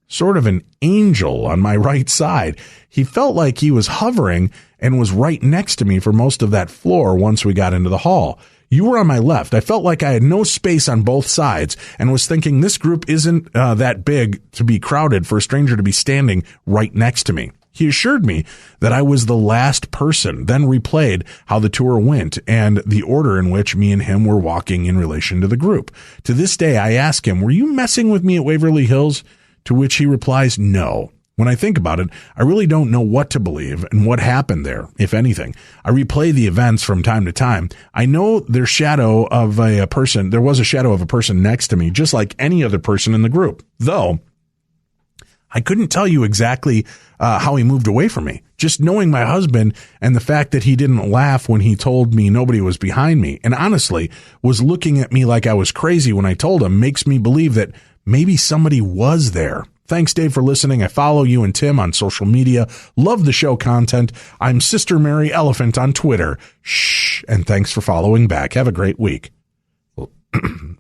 Sort of an angel on my right side. He felt like he was hovering and was right next to me for most of that floor once we got into the hall. You were on my left. I felt like I had no space on both sides and was thinking this group isn't that big to be crowded for a stranger to be standing right next to me. He assured me that I was the last person, then replayed how the tour went and the order in which me and him were walking in relation to the group. To this day, I ask him, were you messing with me at Waverly Hills? To which he replies, no. When I think about it, I really don't know what to believe and what happened there, if anything. I replay the events from time to time. I know there was a shadow of a person next to me, just like any other person in the group. Though, I couldn't tell you exactly how he moved away from me. Just knowing my husband and the fact that he didn't laugh when he told me nobody was behind me, and honestly was looking at me like I was crazy when I told him, makes me believe that maybe somebody was there. Thanks, Dave, for listening. I follow you and Tim on social media. Love the show content. I'm Sister Mary Elephant on Twitter. Shh. And thanks for following back. Have a great week. Well,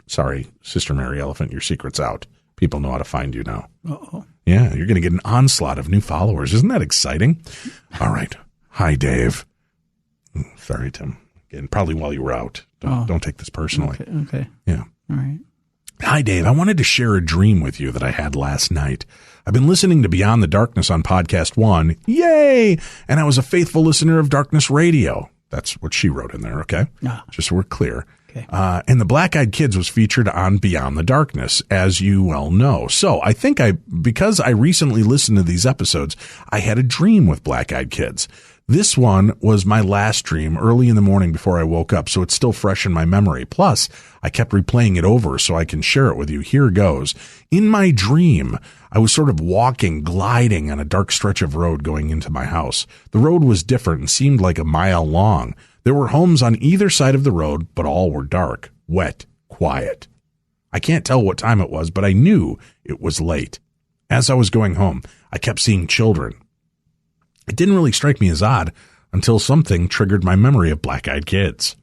sorry, Sister Mary Elephant, your secret's out. People know how to find you now. Uh-oh. Yeah, you're going to get an onslaught of new followers. Isn't that exciting? All right. Hi, Dave. Sorry, Tim. Again, probably while you were out. Don't take this personally. Okay. Yeah. All right. Hi, Dave. I wanted to share a dream with you that I had last night. I've been listening to Beyond the Darkness on Podcast One. Yay! And I was a faithful listener of Darkness Radio. That's what she wrote in there, okay? Just so we're clear. Okay. And the Black Eyed Kids was featured on Beyond the Darkness, as you well know. So I think because I recently listened to these episodes, I had a dream with Black Eyed Kids. This one was my last dream early in the morning before I woke up, so it's still fresh in my memory. Plus, I kept replaying it over so I can share it with you. Here goes. In my dream, I was sort of gliding on a dark stretch of road going into my house. The road was different and seemed like a mile long. There were homes on either side of the road, but all were dark, wet, quiet. I can't tell what time it was, but I knew it was late. As I was going home, I kept seeing children. It didn't really strike me as odd until something triggered my memory of Black Eyed Kids.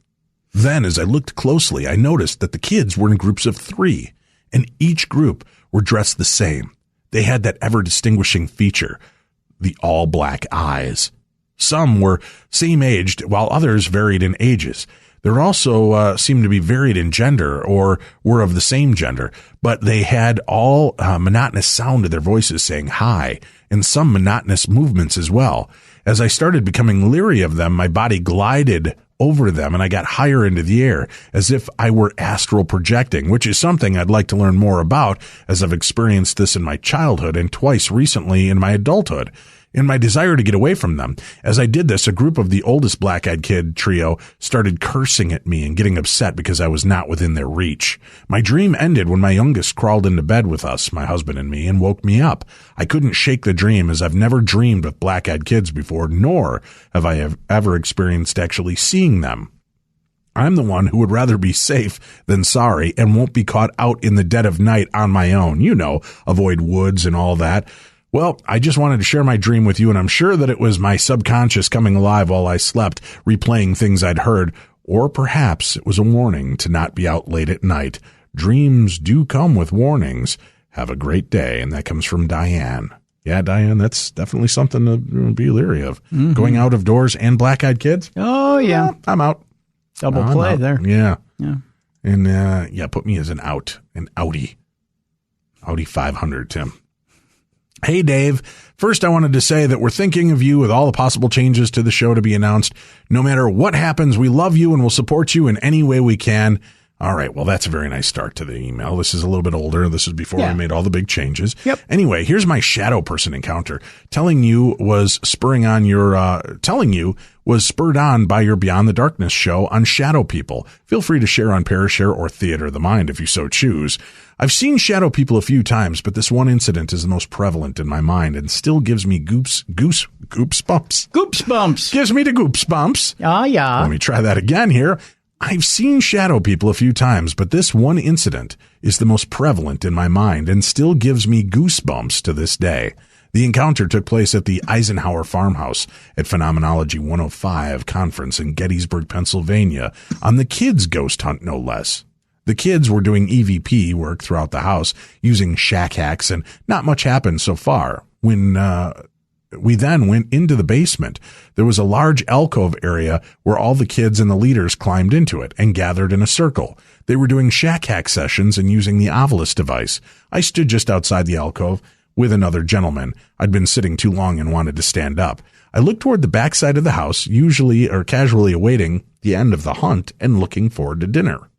Then, as I looked closely, I noticed that the kids were in groups of 3, and each group were dressed the same. They had that ever-distinguishing feature, the all-black eyes. Some were same-aged, while others varied in ages. There also seemed to be varied in gender or were of the same gender, but they had all monotonous sound to their voices saying hi, and some monotonous movements as well. As I started becoming leery of them, my body glided over them and I got higher into the air as if I were astral projecting, which is something I'd like to learn more about, as I've experienced this in my childhood and twice recently in my adulthood. In my desire to get away from them, as I did this, a group of the oldest black-eyed kid trio started cursing at me and getting upset because I was not within their reach. My dream ended when my youngest crawled into bed with us, my husband and me, and woke me up. I couldn't shake the dream, as I've never dreamed with black-eyed kids before, nor have I ever experienced actually seeing them. I'm the one who would rather be safe than sorry and won't be caught out in the dead of night on my own. You know, avoid woods and all that. Well, I just wanted to share my dream with you, and I'm sure that it was my subconscious coming alive while I slept, replaying things I'd heard, or perhaps it was a warning to not be out late at night. Dreams do come with warnings. Have a great day. And that comes from Diane. Yeah, Diane, that's definitely something to be leery of. Mm-hmm. Going out of doors and black-eyed kids? Oh, yeah. Well, I'm out. Double play there. Yeah. Yeah. And, put me as an outie. Audi 500, Tim. Hey, Dave. First, I wanted to say that we're thinking of you with all the possible changes to the show to be announced. No matter what happens, we love you and will support you in any way we can. All right. Well, that's a very nice start to the email. This is a little bit older. This is before we made all the big changes. Yep. Anyway, here's my shadow person encounter. Telling you was spurred on by your Beyond the Darkness show on shadow people. Feel free to share on Parashare or Theater of the Mind if you so choose. I've seen shadow people a few times, but this one incident is the most prevalent in my mind and still gives me goops bumps. Goops bumps. Gives me the goops bumps. Ah, yeah. Let me try that again here. I've seen shadow people a few times, but this one incident is the most prevalent in my mind and still gives me goosebumps to this day. The encounter took place at the Eisenhower Farmhouse at Phenomenology 105 conference in Gettysburg, Pennsylvania, on the kids' ghost hunt, no less. The kids were doing EVP work throughout the house using shack hacks, and not much happened so far. When we then went into the basement, there was a large alcove area where all the kids and the leaders climbed into it and gathered in a circle. They were doing shack hack sessions and using the Ovilus device. I stood just outside the alcove with another gentleman. I'd been sitting too long and wanted to stand up. I looked toward the back side of the house, usually or casually awaiting the end of the hunt and looking forward to dinner.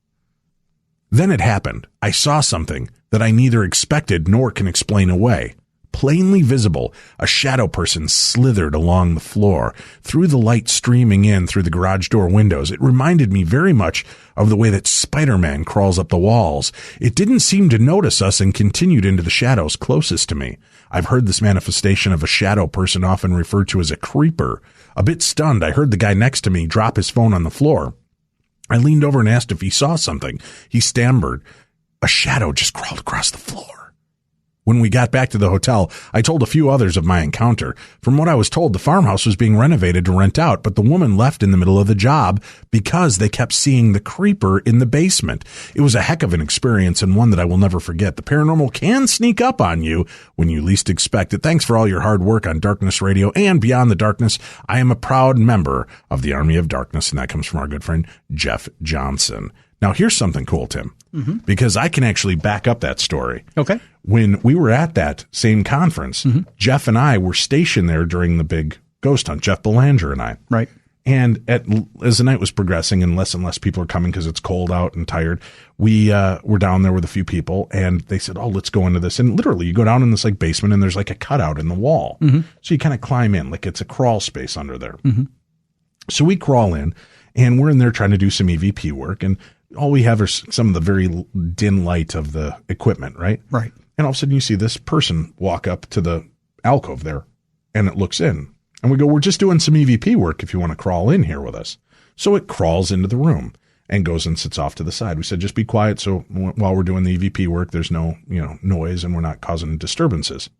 Then it happened. I saw something that I neither expected nor can explain away. Plainly visible, a shadow person slithered along the floor, through the light streaming in through the garage door windows. It reminded me very much of the way that Spider-Man crawls up the walls. It didn't seem to notice us and continued into the shadows closest to me. I've heard this manifestation of a shadow person often referred to as a creeper. A bit stunned, I heard the guy next to me drop his phone on the floor. I leaned over and asked if he saw something. He stammered. A shadow just crawled across the floor. When we got back to the hotel, I told a few others of my encounter. From what I was told, the farmhouse was being renovated to rent out, but the woman left in the middle of the job because they kept seeing the creeper in the basement. It was a heck of an experience and one that I will never forget. The paranormal can sneak up on you when you least expect it. Thanks for all your hard work on Darkness Radio and Beyond the Darkness. I am a proud member of the Army of Darkness, and that comes from our good friend Jeff Johnson. Now, here's something cool, Tim, because I can actually back up that story. Okay. When we were at that same conference, Jeff and I were stationed there during the big ghost hunt, Jeff Belanger and I. Right. And as the night was progressing and less people are coming because it's cold out and tired, we were down there with a few people, and they said, oh, let's go into this. And literally, you go down in this like basement, and there's like a cutout in the wall. So you kind of climb in, like it's a crawl space under there. So we crawl in, and we're in there trying to do some EVP work, and all we have are some of the very dim light of the equipment, right? Right. And all of a sudden you see this person walk up to the alcove there, and it looks in. And we go, we're just doing some EVP work if you want to crawl in here with us. So it crawls into the room and goes and sits off to the side. We said, just be quiet so while we're doing the EVP work, there's no noise and we're not causing disturbances.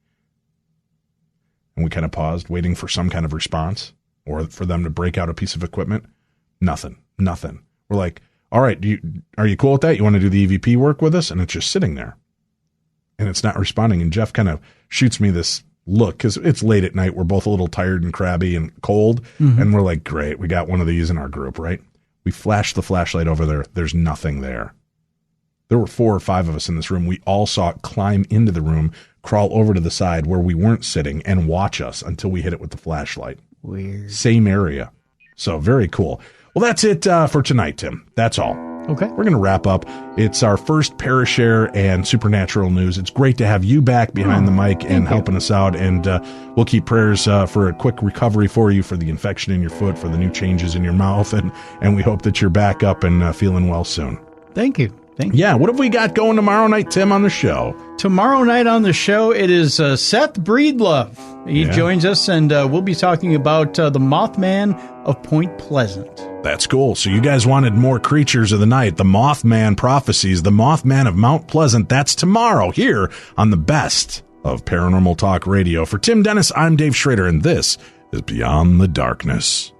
And we kind of paused, waiting for some kind of response or for them to break out a piece of equipment. Nothing. We're like, all right, are you cool with that? You want to do the EVP work with us? And it's just sitting there. And it's not responding. And Jeff kind of shoots me this look because it's late at night. We're both a little tired and crabby and cold. And we're like, great, we got one of these in our group, right? We flashed the flashlight over there. There's nothing there. There were 4 or 5 of us in this room. We all saw it climb into the room, crawl over to the side where we weren't sitting, and watch us until we hit it with the flashlight. Weird. Same area. So very cool. Well, that's it for tonight, Tim. That's all. Okay. We're going to wrap up. It's our first Parashare and Supernatural news. It's great to have you back behind the mic and helping us out. And we'll keep prayers for a quick recovery for you, for the infection in your foot, for the new changes in your mouth. And we hope that you're back up and feeling well soon. Thank you. Thank you. Yeah. What have we got going tomorrow night, Tim, on the show? Tomorrow night on the show, it is Seth Breedlove. He joins us, and we'll be talking about the Mothman of Point Pleasant. That's cool. So you guys wanted more creatures of the night, the Mothman prophecies, the Mothman of Mount Pleasant. That's tomorrow here on the best of Paranormal Talk Radio. For Tim Dennis, I'm Dave Schrader, and this is Beyond the Darkness.